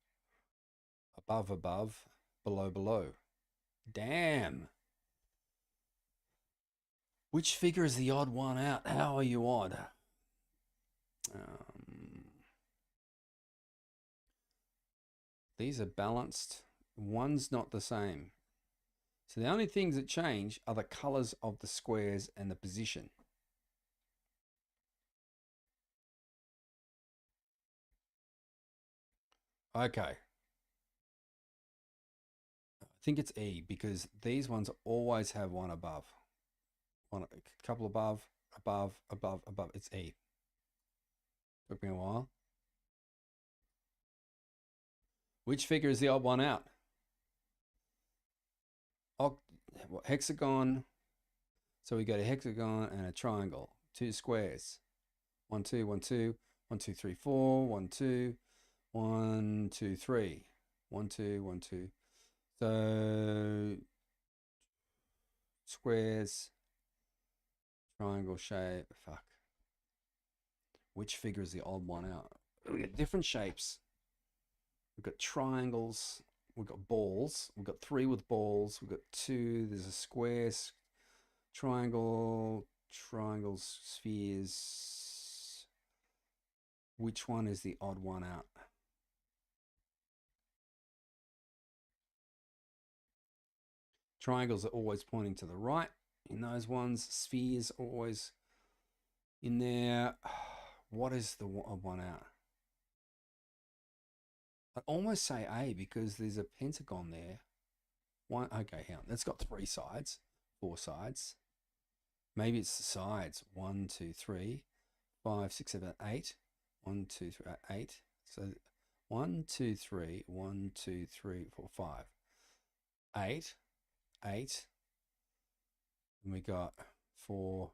above, above, below, below. Damn. Which figure is the odd one out? How are you odd? These are balanced. One's not the same. So the only things that change are the colors of the squares and the position. Okay. I think it's E because these ones always have one above. One, a couple above, above, above, above. It's E. Took me a while. Which figure is the odd one out? Hexagon. So we got a hexagon and a triangle. 2 squares. 1, 2, 1, 2, 1, 2, 3, 4, 1, 2, 1, 2, 3. 1, 2, 1, 2. So squares, triangle shape. Fuck. Which figure is the odd one out? We got different shapes. We've got triangles. We've got balls. We've got 3 with balls. We've got 2. There's a square, triangle, triangles, spheres. Which one is the odd one out? Triangles are always pointing to the right in those ones. Spheres always in there. What is the odd one out? I'd almost say A because there's a pentagon there. One, okay, hang on. That's got 3 sides, 4 sides. Maybe it's the sides. 1, 2, 3, 5, 6, 7, 8. 1, 2, 3, 8. So 1, 2, 3, 1, 2, 3, 4, 5. 8, 8. And we got 4.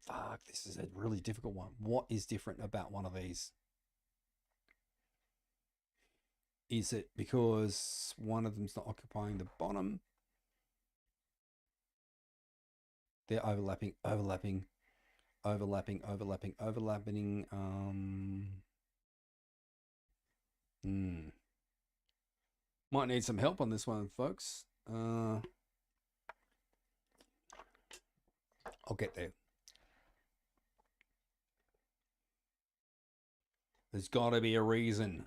Fuck, this is a really difficult one. What is different about one of these? Is it because one of them's not occupying the bottom? They're overlapping, overlapping, overlapping, overlapping, overlapping. Might need some help on this one, folks. I'll get there. There's got to be a reason.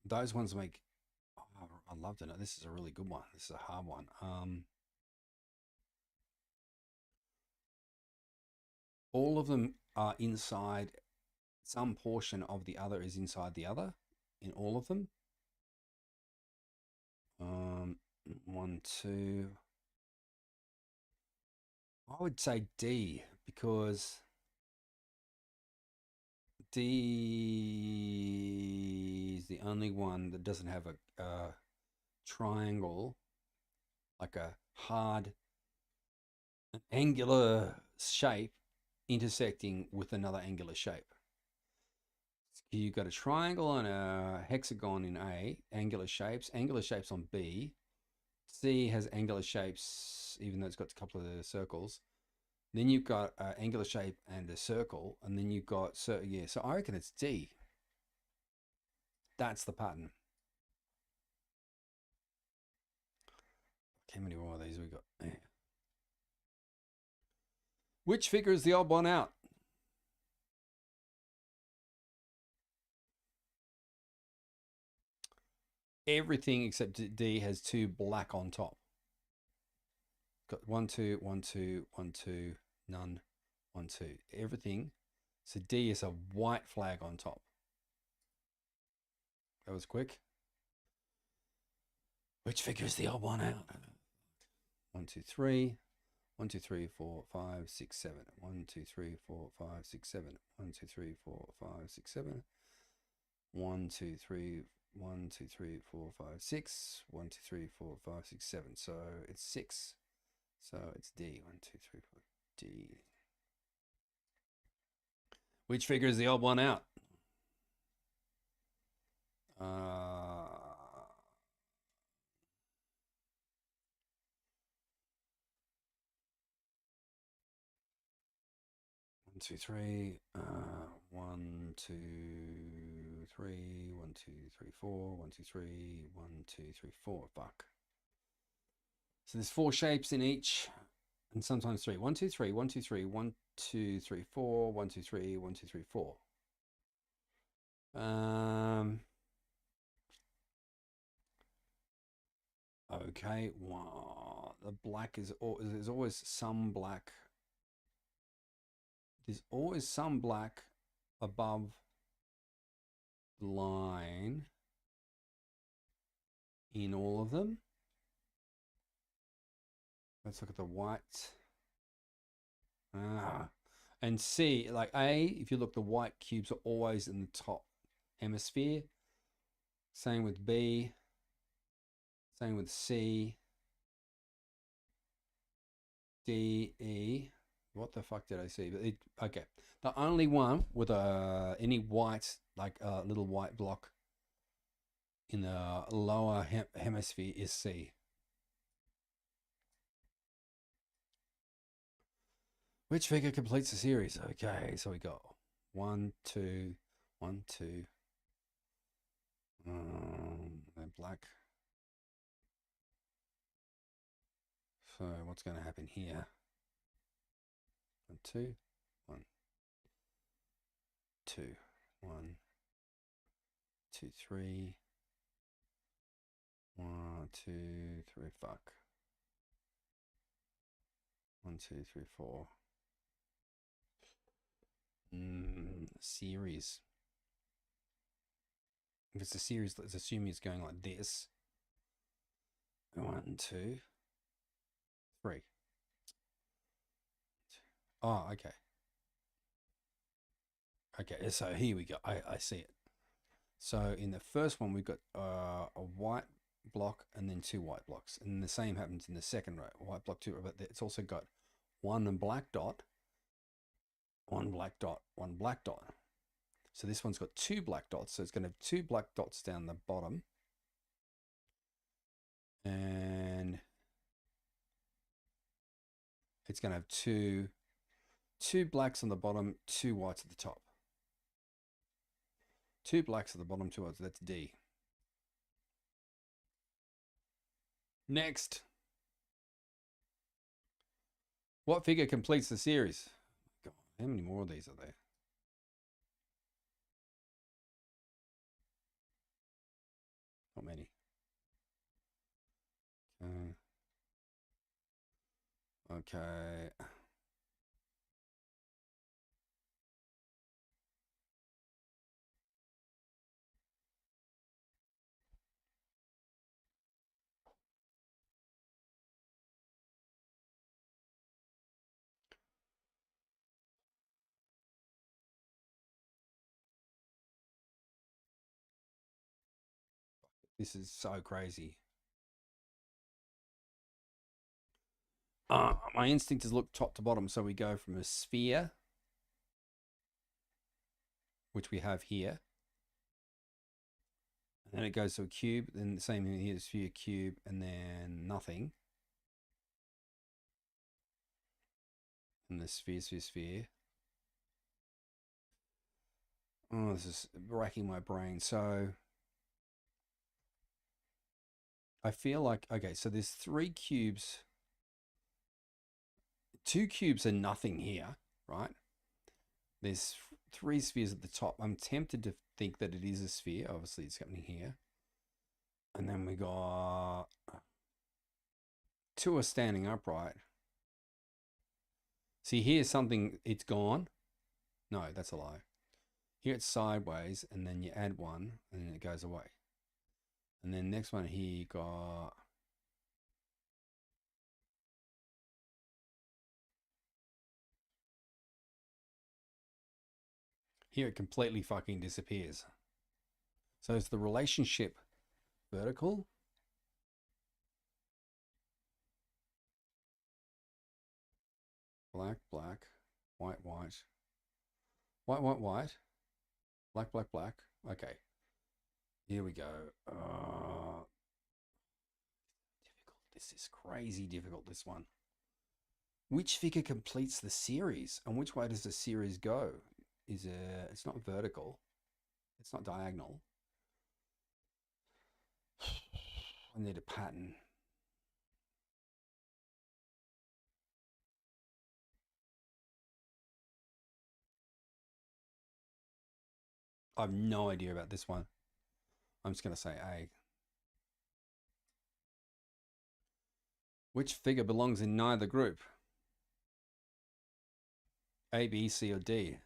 Those ones make. Oh, I loved it. This is a really good one. This is a hard one. All of them are inside. Some portion of the other is inside the other. In all of them. 1, 2. I would say D because D is the only one that doesn't have a triangle, like a hard angular shape intersecting with another angular shape. You've got a triangle and a hexagon in A, angular shapes on B. C has angular shapes, even though it's got a couple of circles. Then you've got an angular shape and a circle, and then you've got, so yeah, so I reckon it's D. That's the pattern. How many more of these we got? Yeah. Which figure is the odd one out? Everything except D has 2 black on top. Got 1, 2, 1, 2, 1, 2, none, 1, 2. Everything. So D is a white flag on top. That was quick. Which figure is the odd one out? 1, 2, 3. 1, 2, 3, 4, 5, 6, 7. 1, 2, 3, 4, 5, 6, 7. 1, 2, 3, 4, 5, 6, 7. 1, 2, 3, 1, 2, 3, 4, 5, 6. 1, 2, 3, 4, 5, 6, 7. So it's 6. So it's D. 1, 2, 3, 4. D. Which figure is the odd one out? 1, 2, 3. 1, 2, 3. 1, 2, 3, 4. 1, 2, 3. 1, 2, 3, 4. Fuck. So there's 4 shapes in each, and sometimes 3. 1, 2, 3. 1, 2, 3. 1, 2, 3, 4. 1, 2, 3. 1, 2, 3, 4. Okay. Wow. The black is. There's always some black. There's always some black above the line in all of them. Let's look at the white. And C, like A, if you look, the white cubes are always in the top hemisphere. Same with B. Same with C. D, E. What the fuck did I see? Okay. The only one with any white, like a little white block in the lower hemisphere is C. Which figure completes the series? Okay, so we got 1, 2, 1, 2. They're black. So what's going to happen here? 1, 2, 1, 2, 1, 2, 3. 1, 2, 3. Fuck. 1, 2, 3, 4. Series. If it's a series, let's assume it's going like this. 1, 2, 3. Oh, okay. Okay, so here we go. I see it. So in the first one, we've got a white block and then 2 white blocks. And the same happens in the second row. White block, 2, but it's also got 1 black dot, 1 black dot, 1 black dot. So this one's got 2 black dots. So it's going to have 2 black dots down the bottom. And it's going to have two blacks on the bottom, 2 whites at the top. 2 blacks at the bottom, 2 whites. That's D. Next. What figure completes the series? God, how many more of these are there? Okay. This is so crazy. My instinct is look top to bottom. So we go from a sphere, which we have here. And then it goes to a cube. Then the same thing here, sphere, cube, and then nothing. And the sphere, sphere, sphere. Oh, this is racking my brain. So I feel like, okay, so there's 3 cubes. 2 cubes are nothing here, right? There's 3 spheres at the top. I'm tempted to think that it is a sphere. Obviously, it's happening here. And then we got 2 are standing upright. See, here's something, it's gone. No, that's a lie. Here it's sideways, and then you add 1, and then it goes away. And then next one here, you got... Here it completely fucking disappears. So is the relationship vertical? Black, black, white, white. White, white, white. Black, black, black. Okay. Here we go. Difficult. This is crazy difficult, this one. Which figure completes the series? And which way does the series go? It's not vertical. It's not diagonal. I need a pattern. I have no idea about this one. I'm just going to say A. Which figure belongs in neither group? A, B, C, or D?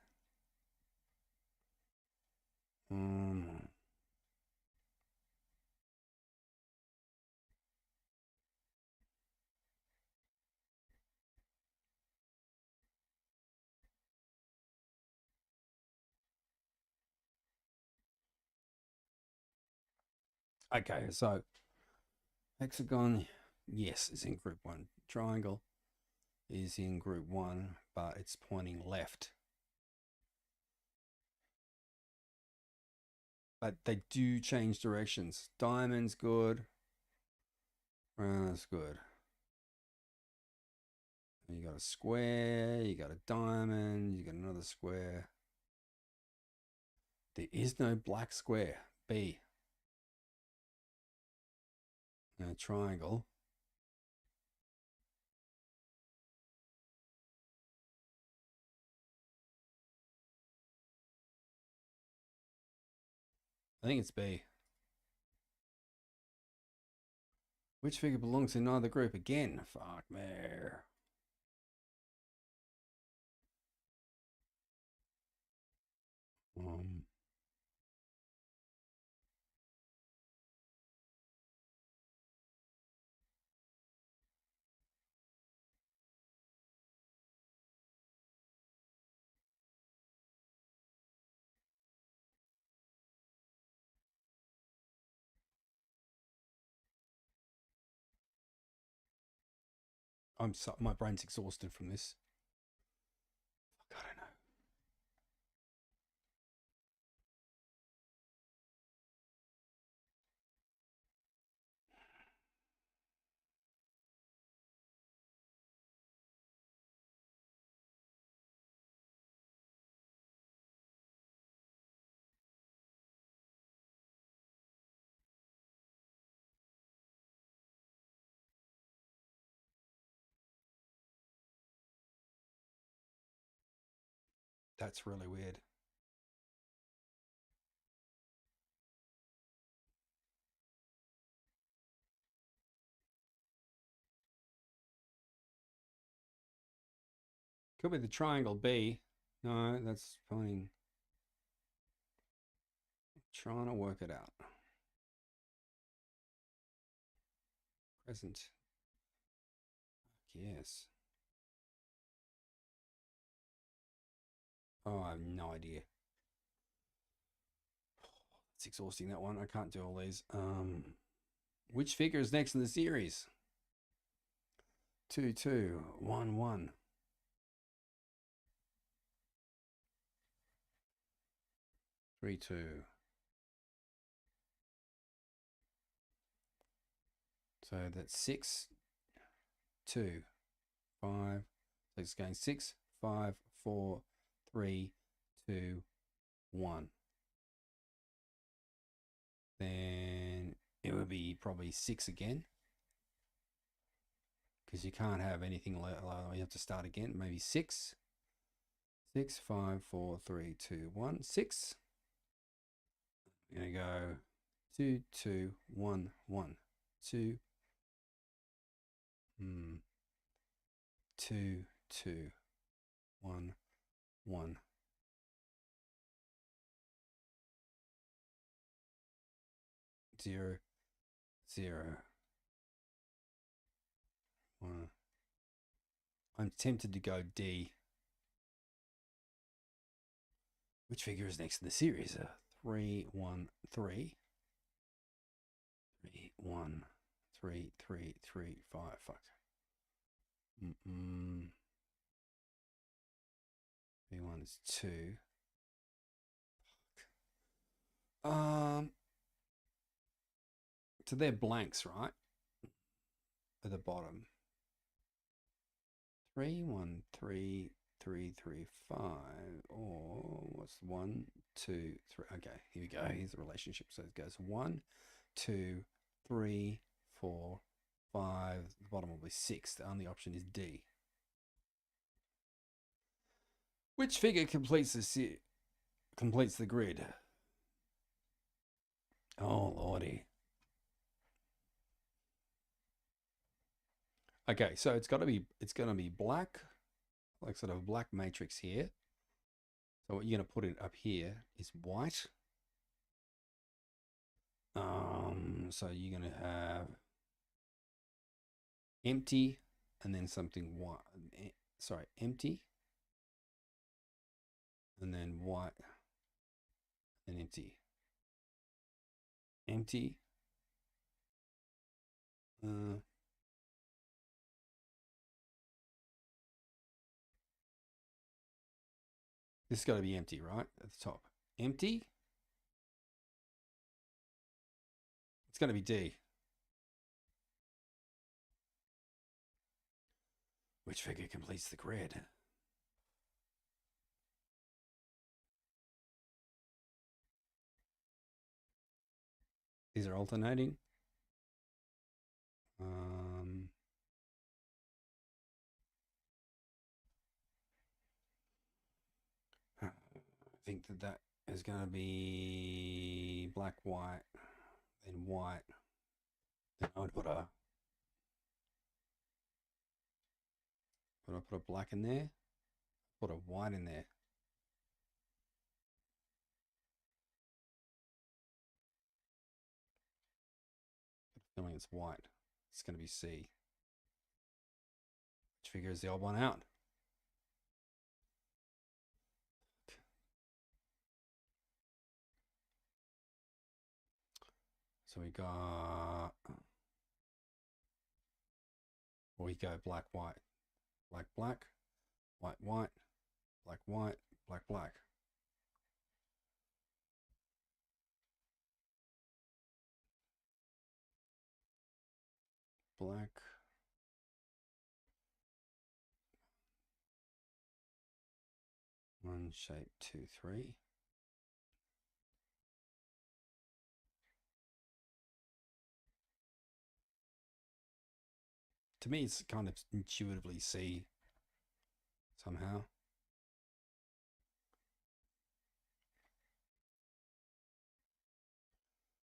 Okay, so hexagon, yes, is in group 1. Triangle is in group 1, but it's pointing left. But they do change directions. Diamond's good. Round's good. You got a square, you got a diamond, you got another square. There is no black square. B. No triangle. I think it's B. Which figure belongs in neither group again? Fuck me. Um, my brain's exhausted from this. Fuck, I don't know. That's really weird. Could be the triangle B. No, that's pointing. Trying to work it out. Present. Yes. Oh, I have no idea. It's exhausting, that one. I can't do all these. Which figure is next in the series? 2, 2, 1, 1. 3, 2. So that's 6, 2, 5. So it's going 6, 5, 4, 3, 2, 1. Then it would be probably 6 again. Because you can't have anything you have to start again. Maybe 6. 6, 5, 4, 3, 2, 1. 6. I'm going to go 2, 2, 1, 1. 2. 2, 2, 1, 1. 0, 0. 1. I'm tempted to go D. Which figure is next in the series? 3, 1, 3. 3, 1, 3, 3, 3, 5. Fuck. 3, 1 is 2. So they're blanks, right? At the bottom. 3, 1, 3, 3, 3, 5. Or what's 1, 2, 3? Okay, here we go. Here's the relationship. So it goes 1, 2, 3, 4, 5. The bottom will be 6. The only option is D. Which figure completes the grid? Oh lordy. Okay, so it's gonna be black, like sort of black matrix here. So what you're gonna put it up here is white. So you're gonna have empty and then something white. Sorry, empty and then white and empty. Empty. This has got to be empty, right? At the top. Empty. It's going to be D. Which figure completes the grid? These are alternating. I think that is going to be black, white, then white. Then I would put a black in there. Put a white in there. Feeling it's white. It's going to be C. Which figure is the odd one out? So we got, we go black, white, black, black, white, white, black, white, black, black. Black. One shape, 2, 3. To me, it's kind of intuitively C somehow.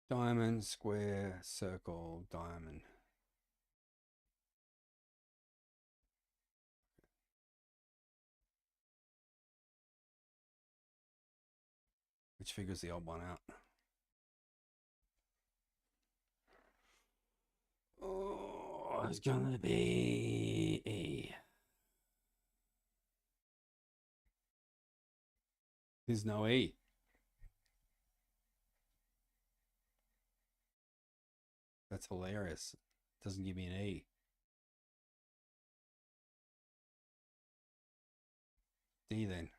Diamond, square, circle, diamond. which figures the odd one out. Oh, it's gonna be E. There's no E. That's hilarious. Doesn't give me an E. D then.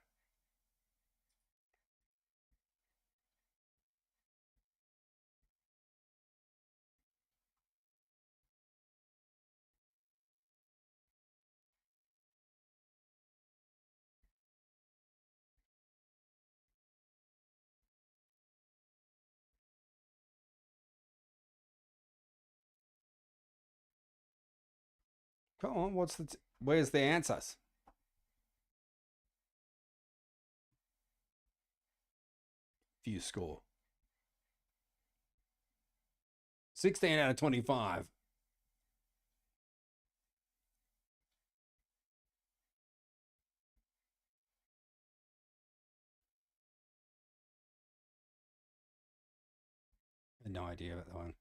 Come on, where's the answers? View score. 16 out of 25. I had no idea about that one.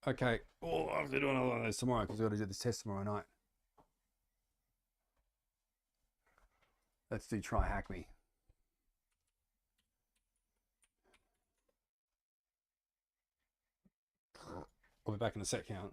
Okay. Oh, I'll have to do another one of those tomorrow because I've got to do this test tomorrow night. Let's do try hack me. I'll be back in a sec, count.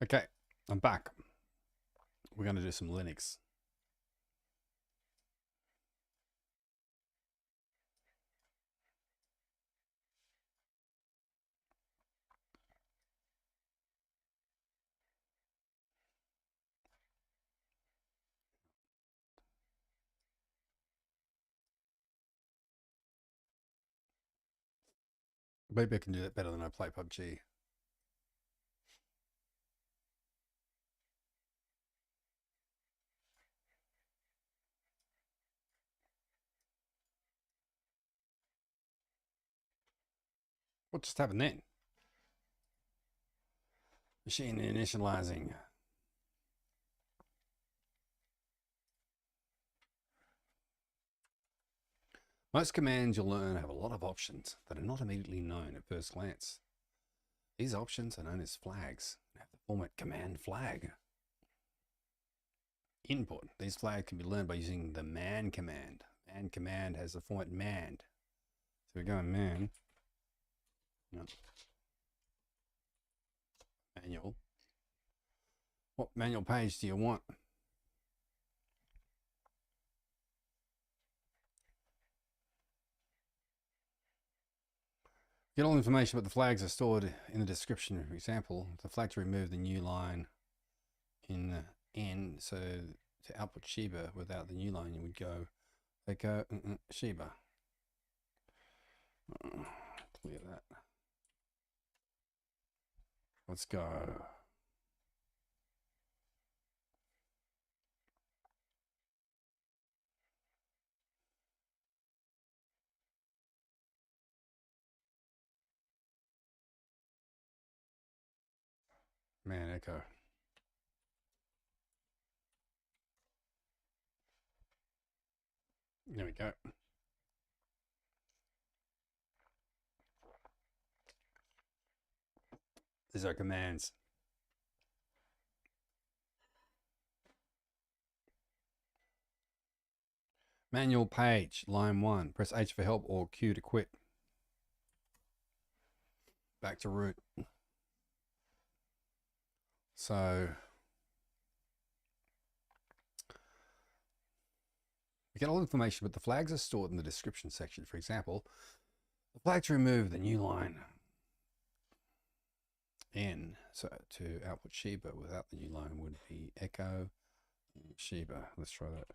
Okay, I'm back. We're going to do some Linux. Maybe I can do that better than I play PUBG. What just happened then? Machine initializing. Most commands you'll learn have a lot of options that are not immediately known at first glance. These options are known as flags and have the format command flag. Input. These flags can be learned by using the man command. Man command has the format manned. So we go in man. Yep. Manual. What manual page do you want? Get all information about the flags are stored in the description. For example, the flag to remove the new line in N, so to output Sheba without the new line, you would go echo Sheba. Clear that. Let's go. Man, echo. There we go. These are commands. Manual page, line 1. Press H for help or Q to quit. Back to root. So we get all information, but the flags are stored in the description section. For example, the flag to remove the new line N, so to output Sheba without the new line would be echo Sheba. Let's try that.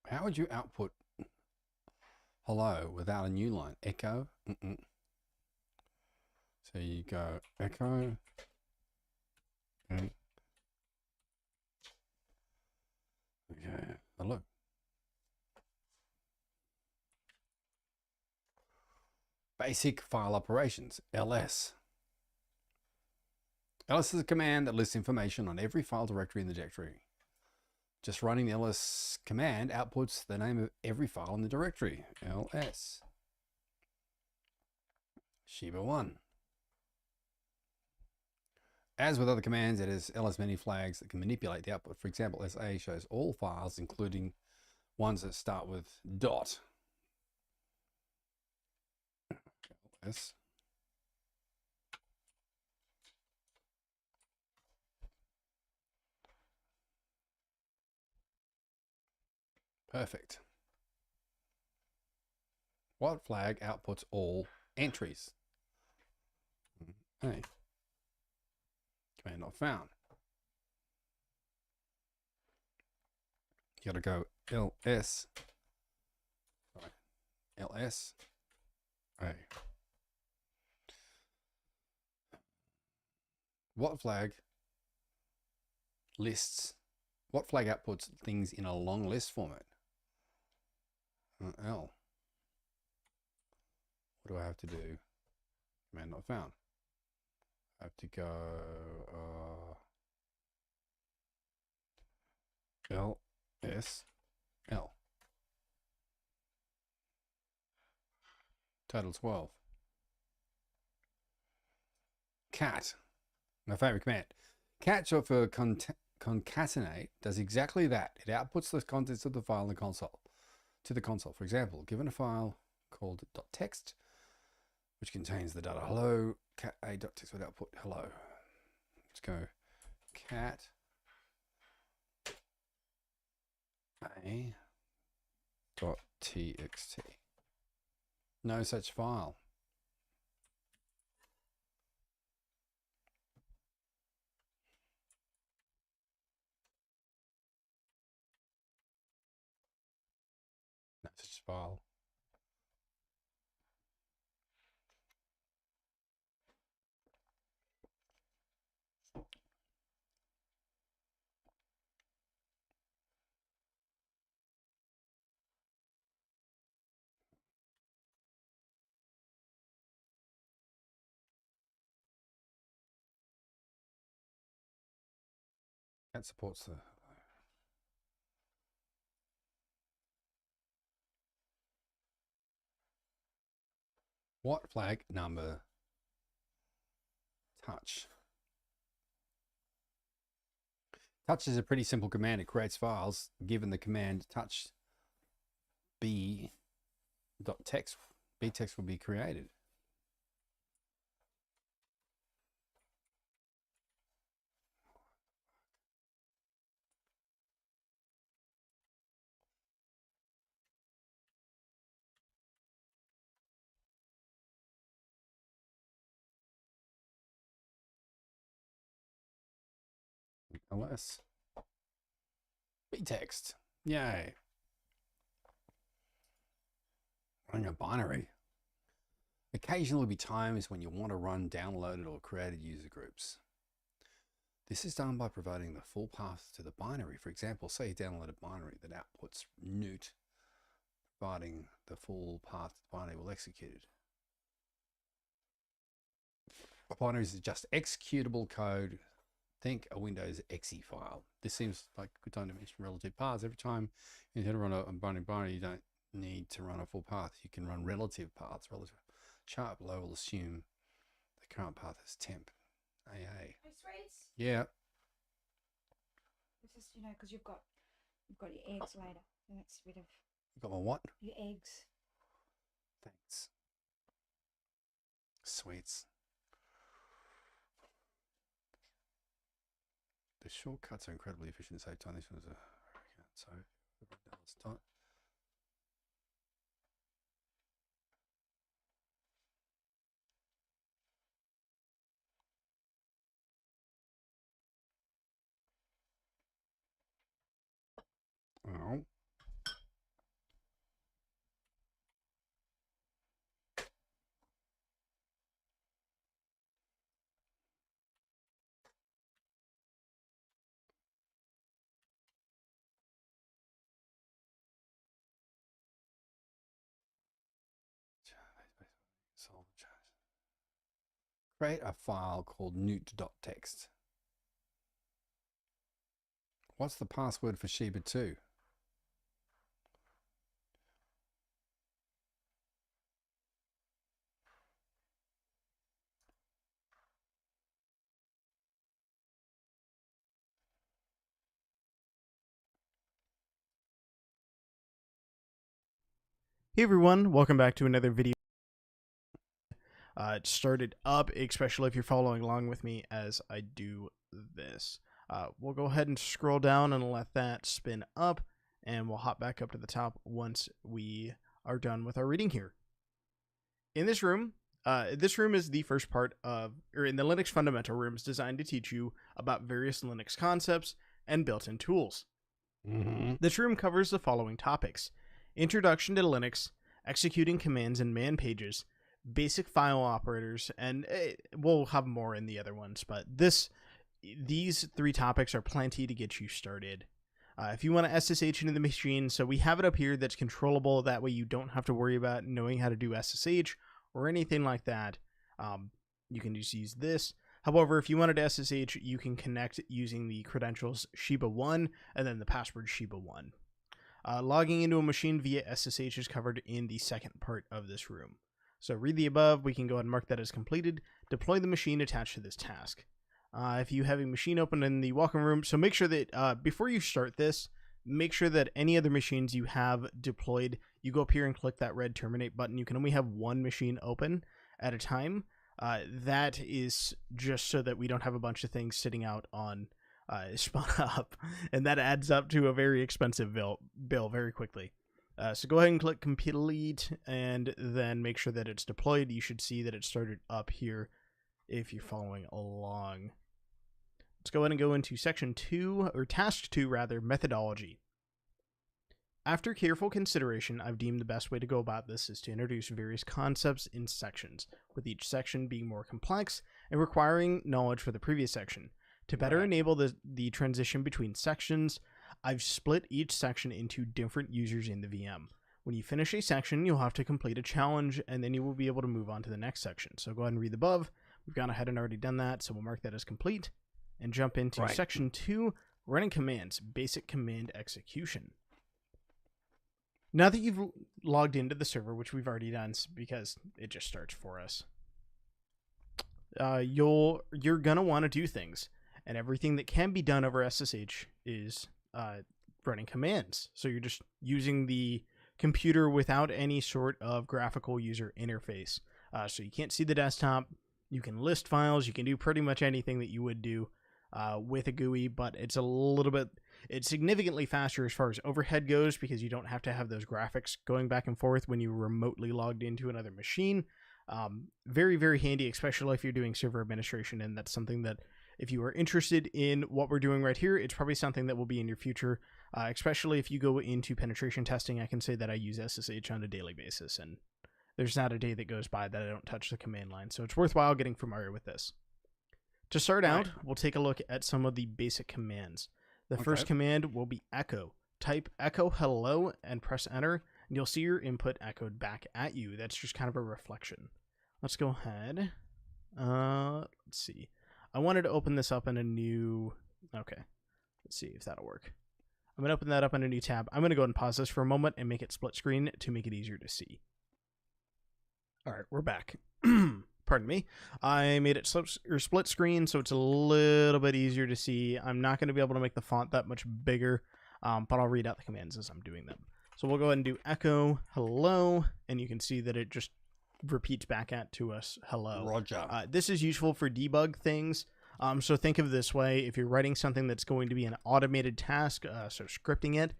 How would you output hello without a new line? Echo. So you go echo. Okay. Hello. Basic file operations, ls. ls is a command that lists information on every file directory in the directory. Just running the ls command outputs the name of every file in the directory, ls. Sheba 1. As with other commands, it has ls many flags that can manipulate the output. For example, sa shows all files, including ones that start with dot. ls. Perfect. What flag outputs all entries? Hey. Command not found. You gotta go ls. Sorry. ls. A. What flag lists? What flag outputs things in a long list format? L. What do I have to do? Command not found. I have to go L S L. Total 12. cat. My favorite command. Cat, short for concatenate, does exactly that. It outputs the contents of the file in the console to the console. For example, given a file called .text, which contains the data hello, cat a.text would output hello. Let's go cat a.txt. No such file. No such file. That supports the. What flag number? Touch. Touch is a pretty simple command. It creates files. Given the command touch b.text, btext will be created. Unless btext. Yay. Running a binary. Occasionally will be times when you want to run downloaded or created user groups. This is done by providing the full path to the binary. For example, say you download a binary that outputs newt, providing the full path to the binary will execute it. A binary is just executable code. Think a Windows exe file. This seems like a good time to mention relative paths. Every time you hit run a binary, you don't need to run a full path. You can run relative paths. Relative chart below will assume the current path is temp. AA. Hey, sweets. Yeah. It's just, because you've got your eggs later. And that's a bit of You got my what? your eggs. Thanks. Sweets. The shortcuts are incredibly efficient to save time. This was a so let's start. Oh. Create a file called newt.txt. What's the password for Sheba 2? Hey everyone, welcome back to another video. It started up, especially if you're following along with me as I do this. We'll go ahead and scroll down and let that spin up, and we'll hop back up to the top once we are done with our reading here. In this room is the first part of, or in the Linux Fundamental room, is designed to teach you about various Linux concepts and built-in tools. This room covers the following topics: Introduction to Linux, executing commands in man pages, basic file operators, and we'll have more in the other ones, but these three topics are plenty to get you started. If you want to SSH into the machine, so we have it up here that's controllable, that way you don't have to worry about knowing how to do SSH or anything like that. You can just use this. However, if you wanted to SSH, you can connect using the credentials Sheba1 and then the password Sheba1. Logging into a machine via SSH is covered in the second part of this room. So read the above. We can go ahead and mark that as completed. Deploy the machine attached to this task. If you have a machine open in the welcome room, so make sure that before you start this, make sure that any other machines you have deployed, you go up here and click that red terminate button. You can only have one machine open at a time. That is just so that we don't have a bunch of things sitting out on spawn up, and that adds up to a very expensive bill very quickly. So go ahead and click complete, and then make sure that it's deployed. You should see that it started up here if you're following along. Let's go ahead and go into section 2, or task 2 rather, methodology. After careful consideration, I've deemed the best way to go about this is to introduce various concepts in sections, with each section being more complex and requiring knowledge for the previous section. To better enable the transition between sections, I've split each section into different users in the VM. When you finish a section, you'll have to complete a challenge, and then you will be able to move on to the next section. So go ahead and read the above. We've gone ahead and already done that, so we'll mark that as complete, and jump into section 2, running commands, basic command execution. Now that you've logged into the server, which we've already done because it just starts for us, you're gonna want to do things, and everything that can be done over SSH is running commands. So you're just using the computer without any sort of graphical user interface. So you can't see the desktop. You can list files. You can do pretty much anything that you would do with a GUI, but it's significantly faster as far as overhead goes, because you don't have to have those graphics going back and forth when you remotely logged into another machine. Very, very handy, especially if you're doing server administration, and that's something that, if you are interested in what we're doing right here, it's probably something that will be in your future, especially if you go into penetration testing. I can say that I use SSH on a daily basis, and there's not a day that goes by that I don't touch the command line, so it's worthwhile getting familiar with this. To start out, we'll take a look at some of the basic commands. The first command will be echo. Type echo hello and press enter, and you'll see your input echoed back at you. That's just kind of a reflection. Let's go ahead. Let's see. I wanted to open this up in a new... Okay. Let's see if that'll work. I'm going to open that up in a new tab. I'm going to go ahead and pause this for a moment and make it split screen to make it easier to see. All right, we're back. Pardon me. I made it split screen, so it's a little bit easier to see. I'm not going to be able to make the font that much bigger, but I'll read out the commands as I'm doing them. So we'll go ahead and do echo hello, and you can see that it just repeats back at to us hello. Roger. This is useful for debug things. So think of it this way: if you're writing something that's going to be an automated task, so scripting it,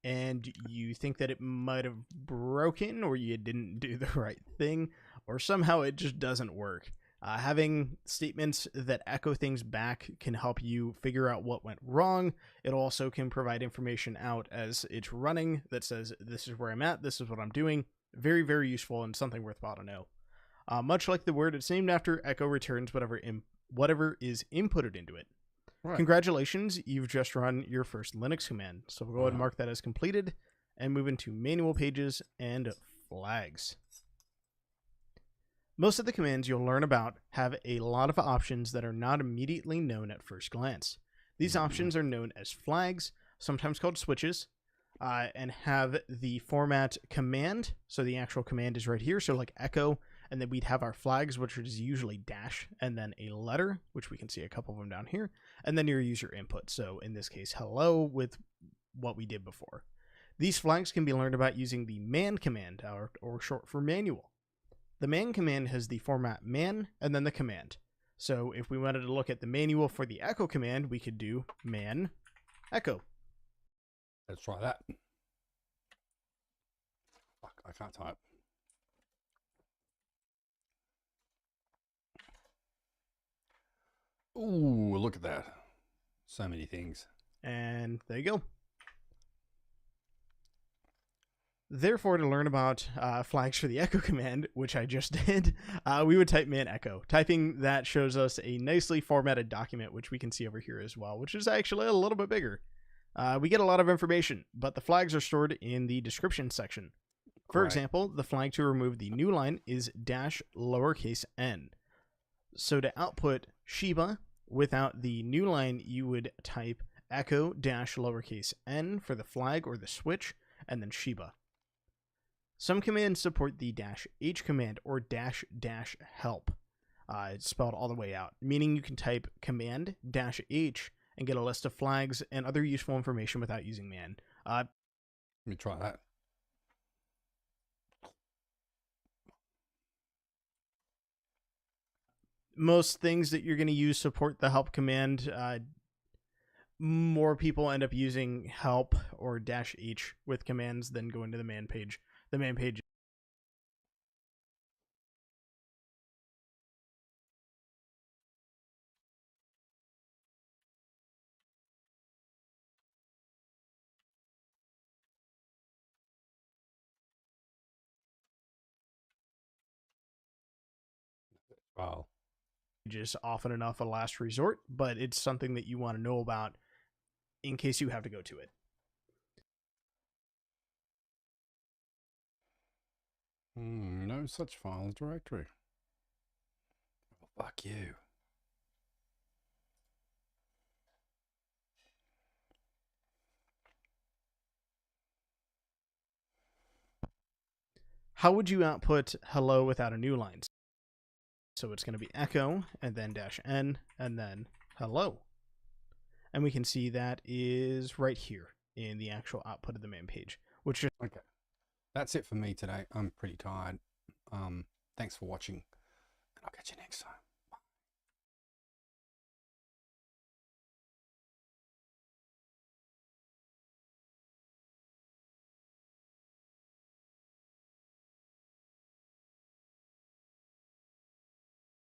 and you think that it might have broken, or you didn't do the right thing, or somehow it just doesn't work, having statements that echo things back can help you figure out what went wrong. It also can provide information out as it's running that says, this is where I'm at, this is what I'm doing. Very, very useful, and something worthwhile to know. Much like the word it's named after, echo returns whatever is inputted into it. Right. Congratulations, you've just run your first Linux command. So we'll go ahead and mark that as completed and move into manual pages and flags. Most of the commands you'll learn about have a lot of options that are not immediately known at first glance. These options are known as flags, sometimes called switches, and have the format command. So the actual command is right here, so like echo, and then we'd have our flags, which is usually dash, and then a letter, which we can see a couple of them down here, and then your user input. So in this case, hello with what we did before. These flags can be learned about using the man command, or short for manual. The man command has the format man and then the command. So if we wanted to look at the manual for the echo command, we could do man echo. Let's try that. Fuck, I can't type. Ooh, look at that. So many things. And there you go. Therefore, to learn about flags for the echo command, which I just did, we would type man echo. Typing that shows us a nicely formatted document, which we can see over here as well, which is actually a little bit bigger. We get a lot of information, but the flags are stored in the description section. For example, the flag to remove the new line is -n. So to output Sheba without the new line, you would type echo -n for the flag or the switch, and then Sheba. Some commands support the -h command or --help. It's spelled all the way out, meaning you can type command -h and get a list of flags and other useful information without using man. Let me try that. Most things that you're going to use support the help command. More people end up using help or -h with commands than going to the man page. The man page. Well, Just often enough a last resort, but it's something that you want to know about in case you have to go to it. no such file directory. Well, fuck you. How would you output hello without a new line? So it's going to be echo and then -n and then hello. And we can see that is right here in the actual output of the main page, which is Okay. That's it for me today. I'm pretty tired. Thanks for watching, and I'll catch you next time.